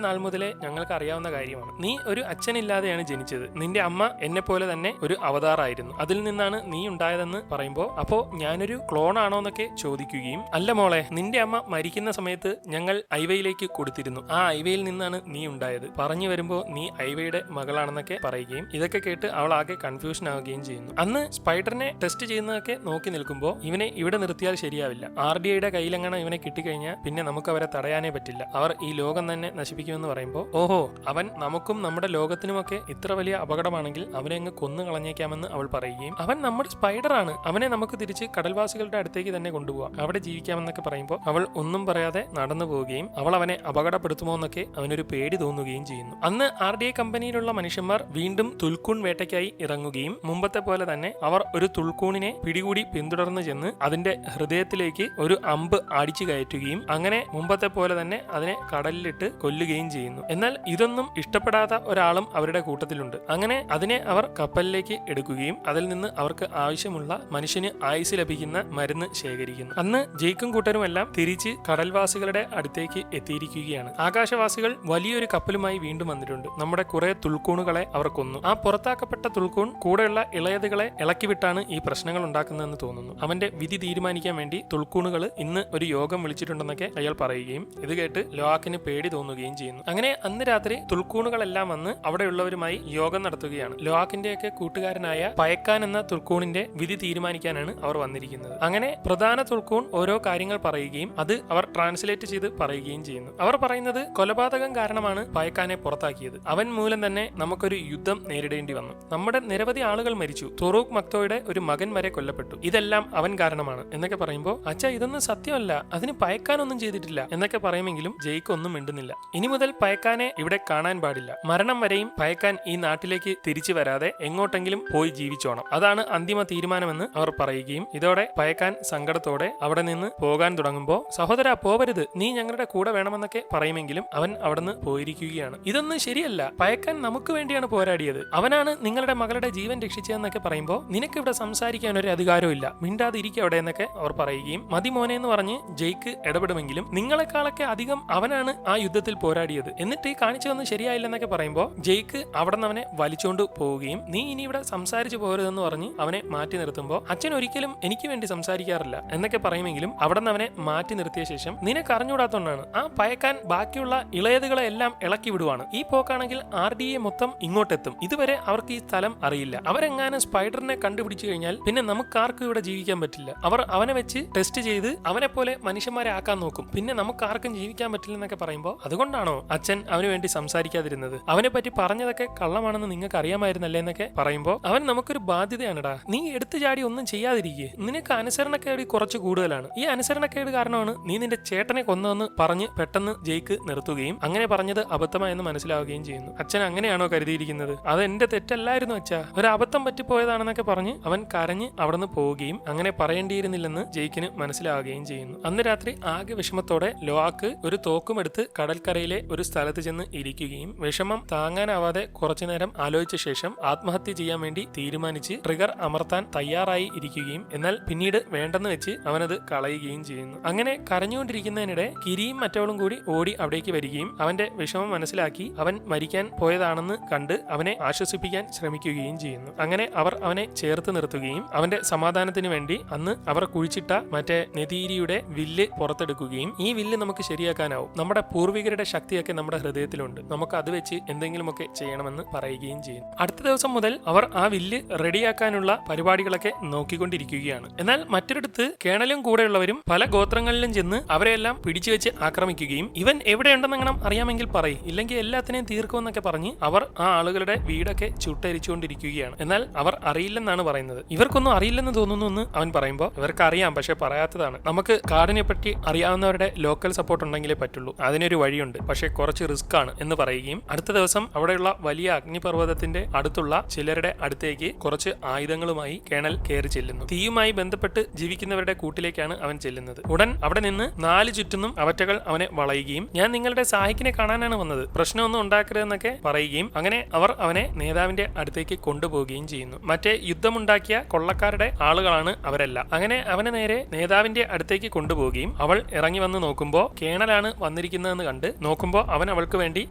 നാൾ മുതലേ ഞങ്ങൾക്ക് അറിയാവുന്ന കാര്യമാണ്. നീ ഒരു അച്ഛനില്ലാതെയാണ് ജനിച്ചത്. നിന്റെ അമ്മ എന്നെ പോലെ തന്നെ ഒരു അവതാറായിരുന്നു. അതിൽ നിന്നാണ് നീ ഉണ്ടായതെന്ന് പറയുമ്പോൾ അപ്പോ ഞാനൊരു ക്ലോൺ ആണോ എന്നൊക്കെ ചോദിക്കുകയും അല്ല മോളെ, നിന്റെ അമ്മ മരിക്കുന്ന സമയത്ത് ഞങ്ങൾ ഐവയിലേക്ക് കൊടുത്തിരുന്നു. ആ ഐവയിൽ നിന്നാണ് നീ ഉണ്ടായത്. പറഞ്ഞു വരുമ്പോൾ നീ ഐവയുടെ മകളാണെന്നൊക്കെ പറയുകയും ഇതൊക്കെ കേട്ട് അവൾ ആകെ കൺഫ്യൂഷൻ ആവുകയും ചെയ്യുന്നു. അന്ന് സ്പൈഡറിനെ ടെസ്റ്റ് ചെയ്യുന്നതൊക്കെ നോക്കി നിൽക്കുമ്പോൾ ഇവനെ ഇവിടെ നിർത്തിയാൽ ശരിയാവില്ല. RDAയുടെ കയ്യിലെങ്ങനെ ഇവനെ കിട്ടിക്കഴിഞ്ഞാൽ പിന്നെ നമുക്ക് അവരെ തടയാനേ പറ്റില്ല. അവർ ഈ ലോകം തന്നെ നശിപ്പിക്കുമെന്ന് പറയുമ്പോൾ ഓഹോ, അവൻ നമുക്കും നമ്മുടെ ലോകത്തിനുമൊക്കെ ഇത്ര വലിയ അപകടമാണെങ്കിൽ അവനെ അങ്ങ് കൊന്നു കളഞ്ഞേക്കാമെന്ന് അവൾ പറയുകയും അവൻ നമ്മുടെ സ്പൈഡറാണ്, അവനെ നമുക്ക് തിരിച്ച് കടൽവാസികളുടെ അടുത്തേക്ക് തന്നെ കൊണ്ടുപോകാം, അവിടെ ജീവിക്കാമെന്നൊക്കെ പറയുമ്പോൾ അവൾ ഒന്നും പറയാതെ നടന്നു പോവുകയും അവൾ അവനെ അപകടപ്പെടുത്തുമോ എന്നൊക്കെ അവനൊരു പേടി തോന്നുകയും ചെയ്യുന്നു. അന്ന് RDA കമ്പനിയിലുള്ള മനുഷ്യന്മാർ വീണ്ടും തുൽക്കൂൺ വേട്ടയ്ക്കായി ഇറങ്ങുകയും മുമ്പത്തെ പോലെ തന്നെ അവർ ഒരു തുൽക്കൂണിനെ പിടികൂടി പിന്തുടർന്ന് ചെന്ന് അതിന്റെ ഹൃദയത്തിലേക്ക് ഒരു അമ്പ് അടിച്ചു കയറ്റുകയും അങ്ങനെ മുമ്പത്തെ പോലെ തന്നെ അതിനെ കടലിലിട്ട് കൊല്ലുകയും ചെയ്യുന്നു. എന്നാൽ ഇതൊന്നും ഇഷ്ടപ്പെടാത്ത ഒരാളും അവരുടെ കൂട്ടത്തിലുണ്ട്. അങ്ങനെ അതിനെ അവർ കപ്പലിലേക്ക് എടുക്കുകയും അതിൽ നിന്ന് അവർക്ക് ആവശ്യമുള്ള മനുഷ്യന് ആയുസ് ലഭിക്കുന്ന മരുന്ന് ശേഖരിക്കുന്നു. അന്ന് ജയ്ക്കും കൂട്ടരും എല്ലാം തിരിച്ച് കടൽവാസികളുടെ അടുത്തേക്ക് എത്തിയിരിക്കുകയാണ്. ആകാശവാസികൾ വലിയൊരു കപ്പലുമായി വീണ്ടും വന്നിട്ടുണ്ട്. നമ്മുടെ കുറെ തുൽക്കൂണുകളെ അവർ കൊന്നു. ആ പുറത്താക്കപ്പെട്ട തുൽക്കൂൺ കൂടെയുള്ള ഇളയതുകളെ ഇളക്കിവിട്ടാണ് ഈ പ്രശ്നങ്ങൾ ഉണ്ടാക്കുന്നതെന്ന് തോന്നുന്നു. അവന്റെ വിധി തീരുമാനിക്കാൻ വേണ്ടി തുൽക്കൂണുകൾ ഇന്ന് ഒരു യോഗം വിളിച്ചിട്ടുണ്ടെന്നൊക്കെ അയാൾ പറയുകയും ഇത് കേട്ട് ലോവാക്കിന് പേടി തോന്നുകയും ചെയ്യുന്നു. അങ്ങനെ അന്ന് രാത്രി തുൽക്കൂണുകളെല്ലാം വന്ന് അവിടെയുള്ളവരുമായി യോഗം നടത്തുകയാണ്. ലോവാക്കിന്റെയൊക്കെ കൂട്ടുകാരനായ പയക്കാൻ എന്ന തുൽക്കൂണിന്റെ വിധി തീരുമാനിക്കാനാണ് അവർ വന്നിരിക്കുന്നത്. അങ്ങനെ പ്രധാന തുൽക്കൂൺ ഓരോ കാര്യങ്ങൾ പറയുകയും അത് അവർ ട്രാൻസ്ലേറ്റ് ചെയ്ത് പറയുകയും ചെയ്യുന്നു. അവർ പറയുന്നത് കൊലപാതകം കാരണമാണ് പയക്കാനെ പുറത്താക്കിയത്. അവൻ മൂലം തന്നെ നമുക്കൊരു യുദ്ധം നേരിടേണ്ടി വന്നു. നമ്മുടെ നിരവധി ആളുകൾ മരിച്ചു. തുറൂഖ് മക്തോയുടെ ഒരു മകൻ വരെ കൊല്ലപ്പെട്ടു. ഇതെല്ലാം അവൻ കാരണമാണ് എന്നൊക്കെ പറയുമ്പോൾ അച്ഛാ ഇതൊന്നും സത്യമല്ല, അതിന് പയക്കാനൊന്നും ചെയ്തിട്ടില്ല എന്നൊക്കെ പറയുമെങ്കിലും ജയ്ക്ക് ഒന്നും മിണ്ടുന്നില്ല. ഇനി മുതൽ പയക്കാനെ ഇവിടെ കാണാൻ പാടില്ല. മരണം വരെയും പയക്കാൻ ഈ നാട്ടിലേക്ക് തിരിച്ചു വരാതെ എങ്ങോട്ടെങ്കിലും പോയി ജീവിച്ചോണം. അതാണ് അന്തിമ തീരുമാനമെന്ന് അവർ പറയുകയും ഇതോടെ പയക്കാൻ സങ്കടത്തോടെ അവിടെ നിന്ന് പോകാൻ തുടങ്ങുമ്പോൾ സഹോദരാ പോവരുത്, നീ ഞങ്ങളുടെ കൂടെ വേണമെന്നൊക്കെ പറയുമെങ്കിലും അവൻ അവിടുന്ന് പോയിരിക്കുകയാണ്. ഇതൊന്നും ശരിയല്ല, പയക്കാൻ നമുക്ക് വേണ്ടിയാണ് പോരാടിയത്, അവനാണ് നിങ്ങളുടെ മകളുടെ ജീവൻ രക്ഷിച്ചതെന്നൊക്കെ പറയുമ്പോൾ നിനക്ക് ഇവിടെ സംസാരിക്കാൻ ഒരു അധികാരവും ഇല്ല, മിണ്ടാതെ ഇരിക്കുക അവിടെ എന്നൊക്കെ അവർ പറയുകയും മതി മോനെ എന്ന് പറഞ്ഞ് ജയ്ക്ക് ഇടപെടുമെങ്കിലും നിങ്ങളെക്കാളൊക്കെ അധികം അവനാണ് ആ യുദ്ധത്തിൽ പോരാടിയത്, എന്നിട്ട് ഈ കാണിച്ചതൊന്നും ശരിയായില്ലെന്നൊക്കെ പറയുമ്പോൾ ജയ്ക്ക് അവിടെ നിന്ന് അവനെ വലിച്ചുകൊണ്ട് പോവുകയും നീ ഇനി ഇവിടെ സംസാരിച്ചു പോകരുതെന്ന് പറഞ്ഞ് അവനെ മാറ്റി നിർത്തുമ്പോൾ അച്ഛൻ ഒരിക്കലും എനിക്ക് വേണ്ടി സംസാരിക്കാറില്ല എന്നൊക്കെ പറയുമെങ്കിലും അവിടെ നിന്ന് അവനെ മാറ്റി നിർത്തിയ ശേഷം നിനക്ക് അറിഞ്ഞുകൂടാത്തോണ്ടാണ് ആ പയക്കാൻ ബാക്കിയുള്ള ഇളയതുകളെ എല്ലാം ഇളക്കി വിടുവാണ്. ഈ പോക്കാണെങ്കിൽ RDA മൊത്തം ഇങ്ങോട്ടെത്തും. ഇതുവരെ അവർക്ക് ഈ സ്ഥലം അറിയില്ല. അവരെങ്ങാനും സ്പൈഡറിനെ കണ്ടുപിടിച്ചു കഴിഞ്ഞാൽ പിന്നെ നമുക്ക് ആർക്കും ഇവിടെ ജീവിക്കാൻ പറ്റില്ല. അവർ അവനെ വെച്ച് ടെസ്റ്റ് ചെയ്ത് അവനെ പോലെ മനുഷ്യന്മാരെ ആക്കാൻ നോക്കും. പിന്നെ നമുക്ക് ആർക്കും ജീവിക്കാൻ പറ്റില്ല എന്നൊക്കെ പറയുമ്പോൾ അതുകൊണ്ടാണോ അച്ഛൻ അവന് വേണ്ടി സംസാരിക്കാതിരുന്നത്? അവനെ പറ്റി പറഞ്ഞതൊക്കെ കള്ളമാണെന്ന് നിങ്ങൾക്ക് അറിയാമായിരുന്നല്ലേ എന്നൊക്കെ പറയുമ്പോൾ അവൻ നമുക്കൊരു ബാധ്യതയാണെടാ. നീ എടുത്തു ചാടി ഒന്നും ചെയ്യാതിരിക്കേ. നിനക്ക് അനുസരണക്കേട് കുറച്ച് കൂടുതലാണ്. ഈ അനുസരണക്കേട് കാരണമാണ് നീ നിന്റെ ചേട്ടനെ കൊന്നതെന്ന് പറഞ്ഞ് പെട്ടെന്ന് ജെയ്ക്ക് നിർത്തുകയും അങ്ങനെ പറഞ്ഞത് അബദ്ധമായെന്ന് മനസ്സിലാവുകയും ചെയ്യുന്നു. അച്ഛൻ അങ്ങനെയാണോ കരുതിയിരിക്കുന്നത്? അത് എന്റെ തെറ്റല്ലായിരുന്നു അച്ഛാ, ഒരു അബദ്ധം പറ്റിപ്പോയതാണെന്നൊക്കെ പറഞ്ഞ് അവൻ കരഞ്ഞ് അവിടുന്ന് പോവുകയും അങ്ങനെ പറയേണ്ടിയിരുന്നില്ലെന്ന് ജെയ്ക്കിന് മനസ്സിലാവുകയും ചെയ്യുന്നു. അന്ന് രാത്രി ആകെ വിഷമത്തോടെ ലോവാക്ക് ഒരു തോക്കുമെടുത്ത് കടൽക്കരയിലെ ഒരു സ്ഥലത്ത് ചെന്ന് ഇരിക്കുകയും വിഷമം താങ്ങാനാവാതെ കുറച്ചുനേരം ആലോചിച്ച ശേഷം ആത്മഹത്യ ചെയ്യാൻ വേണ്ടി തീരുമാനിച്ച് ട്രിഗർ അമർത്താൻ തയ്യാറായി ഇരിക്കുകയും എന്നാൽ പിന്നീട് വേണ്ടെന്ന് വെച്ച് അവനത് കളയുകയും ചെയ്യുന്നു. അങ്ങനെ കരഞ്ഞുകൊണ്ടിരിക്കുന്നതിനിടെ കിരിയും മറ്റവളും കൂടി ഓടി അവിടേക്ക് വരികയും അവന്റെ വിഷമം മനസ്സിലാക്കി അവൻ മരിക്കാൻ പോയതാണെന്ന് കണ്ട് അവനെ ആശ്വസിപ്പിക്കാൻ ശ്രമിക്കുകയും ചെയ്യുന്നു. അങ്ങനെ അവർ അവനെ ചേർത്ത് നിർത്തുകയും അവന്റെ സമാധാനത്തിന് വേണ്ടി അന്ന് അവർ കുഴിച്ചിട്ട മറ്റേ നെതീരിയുടെ വില്ല് പുറത്തെടുക്കുകയും ഈ വില്ല് നമുക്ക് ശരിയാക്കാനാവും, നമ്മുടെ പൂർവികരുടെ ശക്തിയൊക്കെ നമ്മുടെ ഹൃദയത്തിലുണ്ട്, നമുക്ക് അത് വെച്ച് എന്തെങ്കിലുമൊക്കെ ചെയ്യണമെന്ന് പറയുകയും ചെയ്യും. അടുത്ത ദിവസം മുതൽ അവർ ആ വില്ല് റെഡിയാക്കാനുള്ള പരിപാടികളൊക്കെ നോക്കിക്കൊണ്ടിരിക്കുകയാണ്. എന്നാൽ മറ്റൊരിടത്ത് കേണലും കൂടെയുള്ളവരും പല ഗോത്രങ്ങളിലും ചെന്ന് അവരെല്ലാം പിടിച്ചു വെച്ച് ആക്രമിക്കുകയും ഇവൻ എവിടെയുണ്ടെന്നെങ്ങനെ അറിയാമെങ്കിൽ പറയും, ഇല്ലെങ്കിൽ എല്ലാത്തിനെയും തീർക്കുമെന്നൊക്കെ പറഞ്ഞ് അവർ ആ ആളുകളുടെ വീടൊക്കെ ചുട്ടരിച്ചുകൊണ്ടിരിക്കുകയാണ്. എന്നാൽ അവർ അറിയില്ലെന്നാണ് പറയുന്നത്. ഇവർക്കൊന്നും അറിയില്ലെന്ന് തോന്നുന്നു എന്ന് അവൻ പറയുമ്പോൾ ഇവർക്ക് അറിയാം, പക്ഷെ പറയാത്തതാണ്. നമുക്ക് കാടിനെ പറ്റി അറിയാവുന്നവരുടെ ലോക്കൽ സപ്പോർട്ട് ഉണ്ടെങ്കിലേ പറ്റുള്ളൂ, അതിനൊരു വഴിയുണ്ട്, പക്ഷെ കുറച്ച് റിസ്ക് ആണ് എന്ന് പറയുകയും അടുത്ത ദിവസം അവിടെയുള്ള വലിയ അഗ്നിപർവ്വതത്തിന്റെ അടുത്തുള്ള ചിലരുടെ അടുത്തേക്ക് കുറച്ച് ആയുധങ്ങളുമായി കേണൽ കയറി ചെല്ലുന്നു. തീയുമായി ബന്ധപ്പെട്ട് ജീവിക്കുന്നവരുടെ കൂട്ടിലേക്കാണ് അവൻ ചെല്ലുന്നത്. ഉടൻ അവിടെ നിന്ന് 4 ചുറ്റുന്നും അവറ്റകൾ അവനെ വളയുകയും ഞാൻ നിങ്ങളുടെ സാഹിക്കിനെ കാണാനാണ് വന്നത്, പ്രശ്നമൊന്നും ഉണ്ടാക്കരുതെന്നൊക്കെ പറയുകയും അങ്ങനെ അവർ അവനെ നേതാവിന്റെ അടുത്തേക്ക് കൊണ്ടുപോവുകയും ചെയ്യുന്നു. മറ്റേ യുദ്ധമുണ്ടാക്കിയ കൊള്ളക്കാരുടെ ആളുകളാണ് അവരെല്ലാം. അങ്ങനെ അവനെ നേരെ നേതാവിന്റെ അടുത്തേക്ക് കൊണ്ടുപോവുകയും അവൾ ഇറങ്ങി വന്ന് നോക്കുമ്പോൾ കേണലാണ് വന്നിരിക്കുന്നതെന്ന് കണ്ട് നോക്കുമ്പോൾ അവൻ അവൾക്ക് വേണ്ടി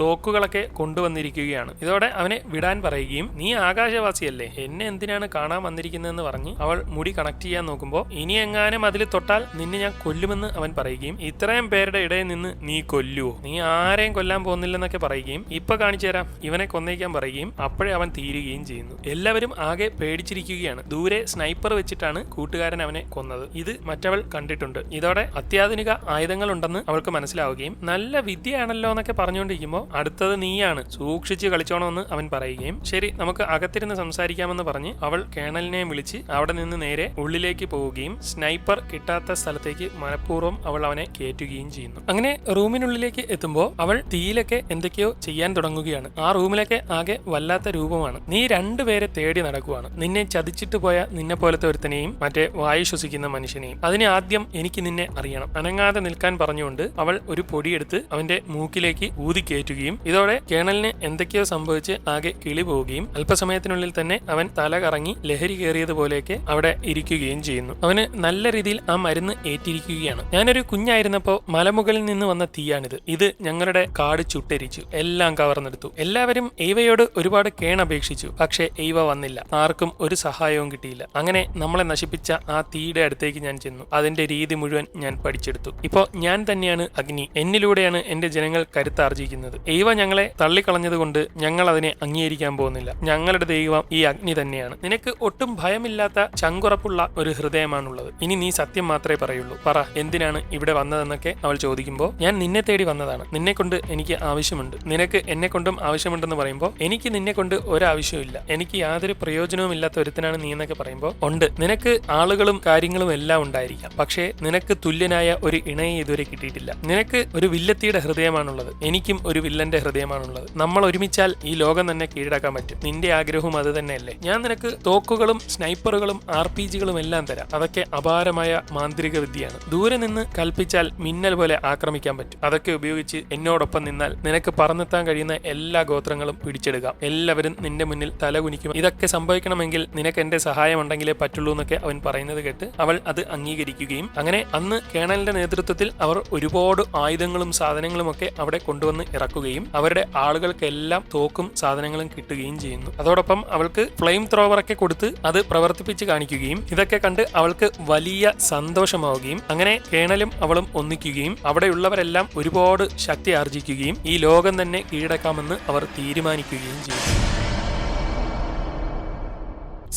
തോക്കുകളൊക്കെ കൊണ്ടുവന്നിരിക്കുകയാണ്. ഇതോടെ അവനെ വിടാൻ പറയുകയും നീ ആകാശവാസിയല്ലേ, എന്നെ എന്തിനാണ് കാണാൻ വന്നിരിക്കുന്നതെന്ന് പറഞ്ഞ് അവൾ മുടി കണക്ട് ചെയ്യാൻ നോക്കുമ്പോൾ ഇനി എങ്ങാനും അതിൽ തൊട്ടാൽ നിന്നെ ഞാൻ കൊല്ലുമെന്ന് അവൻ പറയുകയും ഇത്രയും പേരുടെ ഇടയിൽ നിന്ന് നീ കൊല്ലുവോ, നീ ആരെയും കൊല്ലാൻ പോകുന്നില്ലെന്നൊക്കെ പറയുകയും ഇപ്പൊ കാണിച്ചു തരാം ഇവനെ കൊന്നേക്കാൻ പറയുകയും അപ്പോഴേ അവൻ തീരുകയും ചെയ്യുന്നു. എല്ലാവരും ആകെ പേടിച്ചിരിക്കുകയാണ്. ദൂരെ സ്നൈപ്പർ വെച്ചിട്ടാണ് കൂട്ടുകാരൻ അവനെ കൊന്നത്. ഇത് മറ്റവൾ കണ്ടിട്ടുണ്ട്. ഇതോടെ അത്യാധുനിക ആയുധങ്ങൾ ഉണ്ടെന്ന് അവൾക്ക് മനസ്സിലാവുകയും നല്ല വിദ്യയാണല്ലോ എന്നൊക്കെ പറഞ്ഞുകൊണ്ടിരിക്കുമ്പോൾ അടുത്തത് നീയാണ്, സൂക്ഷിച്ച് കളിച്ചോണമെന്ന് അവൻ പറയുകയും ശരി നമുക്ക് അകത്തിരുന്ന് സംസാരിക്കാമെന്ന് പറഞ്ഞ് അവൾ കേണലിനെ വിളിച്ച് അവിടെ നിന്ന് നേരെ ഉള്ളിലേക്ക് പോവുകയും സ്നൈപ്പർ കിട്ടാത്ത സ്ഥലത്തേക്ക് മനഃപൂർവ്വം അവൾ അവനെ കയറ്റുകയും ചെയ്യുന്നു. അങ്ങനെ റൂമിനുള്ളിലേക്ക് എത്തുമ്പോൾ അവൾ തീയിലൊക്കെ എന്തൊക്കെയോ ചെയ്യാൻ തുടങ്ങുകയാണ്. ആ റൂമിലൊക്കെ ആകെ വല്ലാത്ത രൂപമാണ്. നീ 2 പേരെ തേടി നടക്കുവാണ്, നിന്നെ ചതിച്ചിട്ട് പോയ നിന്നെ പോലത്തെ ഒരുത്തനെയും മറ്റേ വായു ശ്വസിക്കുന്ന മനുഷ്യനെയും. അതിന് ആദ്യം എനിക്ക് നിന്നെ അറിയണം. അനങ്ങാതെ നിൽക്കാൻ പറഞ്ഞുകൊണ്ട് അവൾ ഒരു പൊടിയെടുത്ത് അവന്റെ മൂക്കിലേക്ക് ഊതിക്കയറ്റുകയും ഇതോടെ കേണലിന് എന്തൊക്കെയോ സംഭവിച്ച് ആകെ കിളി പോവുകയും അല്പസമയത്തിനുള്ളിൽ തന്നെ അവൻ തല കറങ്ങി ലഹരി കയറിയതുപോലെയൊക്കെ അവിടെ ഇരിക്കുകയും ചെയ്യുന്നു. അവന് നല്ല രീതിയിൽ ആ മരുന്ന് ഏറ്റിരിക്കുകയാണ്. ഞാനൊരു കുഞ്ഞായിരുന്നപ്പോ മലമുകളിൽ നിന്ന് വന്ന തീയാണിത്. ഇത് ഞങ്ങളുടെ കാട് ചുട്ടരിച്ചു, എല്ലാം കവർന്നെടുത്തു. എല്ലാവരും എയ്വയോട് ഒരുപാട് കേണപേക്ഷിച്ചു, പക്ഷെ എയ്വ വന്നില്ല, ആർക്കും ഒരു സഹായവും കിട്ടിയില്ല. അങ്ങനെ നമ്മളെ നശിപ്പിച്ച ആ തീയുടെ അടുത്തേക്ക് ഞാൻ ചെന്നു. അതിന്റെ രീതി മുഴുവൻ ഞാൻ പഠിച്ചെടുത്തു. ഇപ്പോ ഞാൻ തന്നെയാണ് അഗ്നി, എന്നിലൂടെയാണ് എന്റെ ജനങ്ങൾ കരുത്താർജിക്കുന്നത്. എയ്വ ഞങ്ങളെ തള്ളിക്കളഞ്ഞതുകൊണ്ട് ഞങ്ങൾ അതിനെ അംഗീകരിക്കാൻ പോകുന്നില്ല. ഞങ്ങളുടെ ദൈവം ഈ അഗ്നി തന്നെയാണ്. നിനക്ക് ഒട്ടും ഭയമില്ലാത്ത ചങ്കുറപ്പുള്ള ഒരു ഹൃദയമാണുള്ളത്. ഇനി നീ സത്യം മാത്രമേ പറയുള്ളൂ, പറ എന്തിനാണ് ഇവിടെ വന്നതെന്നൊക്കെ അവൾ ചോദിക്കുമ്പോൾ ഞാൻ നിന്നെ തേടി വന്നതാണ്, നിന്നെ കൊണ്ട് എനിക്ക് ആവശ്യമുണ്ട്. നിനക്ക് എന്നെ കൊണ്ടും ആവശ്യമുണ്ടെന്ന് പറയുമ്പോൾ എനിക്ക് നിന്നെ കൊണ്ട് ഒരാവശ്യമില്ല, എനിക്ക് യാതൊരു പ്രയോജനവും ഇല്ലാത്ത ഒരുത്തനാണ് നീ എന്നൊക്കെ പറയുമ്പോൾ ഉണ്ട്, നിനക്ക് ആളുകളും കാര്യങ്ങളും എല്ലാം ഉണ്ടായിരിക്കാം, പക്ഷേ നിനക്ക് തുല്യനായ ഒരു ഇണയെ ഇതുവരെ കിട്ടിയിട്ടില്ല. നിനക്ക് ഒരു വില്ലത്തിയുടെ ഹൃദയമാണുള്ളത്, എനിക്കും ഒരു വില്ലന്റെ ഹൃദയമാണുള്ളത്. നമ്മൾ ഒരുമിച്ചാൽ ഈ ലോകം തന്നെ കീഴടക്കാൻ പറ്റും. നിന്റെ ആഗ്രഹവും അത് തന്നെയല്ലേ? ഞാൻ നിനക്ക് തോക്കുകളും സ്നൈപ്പറുകളും RPG-കളും എല്ലാം തരാം. അതൊക്കെ അപാരമായ മാന്ത്രിക വിദ്യയാണ്. ദൂരെ നിന്ന് കൽപ്പിച്ചാൽ മിന്നൽ പോലെ ആക്രമിക്കാൻ പറ്റും. അതൊക്കെ ഉപയോഗിച്ച് എന്നോടൊപ്പം നിന്നാൽ നിനക്ക് പറന്നെത്താൻ കഴിയുന്ന എല്ലാ ഗോത്രങ്ങളും പിടിച്ചെടുക്കാം. എല്ലാവരും നിന്റെ മുന്നിൽ തലകുനിക്കും. ഇതൊക്കെ സംഭവിക്കണമെങ്കിൽ നിനക്ക് എന്റെ സഹായം ഉണ്ടെങ്കിലേ പറ്റുള്ളൂ എന്നൊക്കെ അവൻ പറയുന്നത് കേട്ട് അവൾ അത് അംഗീകരിക്കുകയും അങ്ങനെ അന്ന് കേണലിന്റെ നേതൃത്വത്തിൽ അവർ ഒരുപാട് ആയുധങ്ങളും സാധനങ്ങളും ഒക്കെ അവിടെ കൊണ്ടുവന്ന് ഇറക്കുകയും അവരുടെ ആളുകൾക്കെല്ലാം തോക്കും സാധനങ്ങളും കിട്ടുകയും ചെയ്യുന്നു. അതോടൊപ്പം അവൾക്ക് ഫ്ലെയിം ത്രോവറൊക്കെ കൊടുത്ത് അത് പ്രവർത്തിപ്പിച്ച് കാണിക്കുകയും ഇതൊക്കെ കണ്ട് അവൾക്ക് വലിയ സന്തോഷമാവുകയും അങ്ങനെ കേണലും അവളും ഒന്നിക്കുകയും അവിടെയുള്ളവരെല്ലാം ഒരുപാട് ശക്തി ആർജിക്കുകയും ഈ ലോകം തന്നെ കീഴടക്കാമെന്ന് അവർ തീരുമാനിക്കുകയും ചെയ്യും.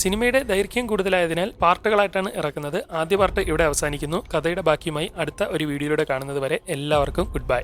സിനിമയുടെ ദൈർഘ്യം കൂടുതലായതിനാൽ പാർട്ടുകളായിട്ടാണ് ഇറക്കുന്നത്. ആദ്യ പാർട്ട് ഇവിടെ അവസാനിക്കുന്നു. കഥയുടെ ബാക്കിയുമായി അടുത്ത ഒരു വീഡിയോയിലൂടെ കാണുന്നത് വരെ എല്ലാവർക്കും ഗുഡ് ബൈ.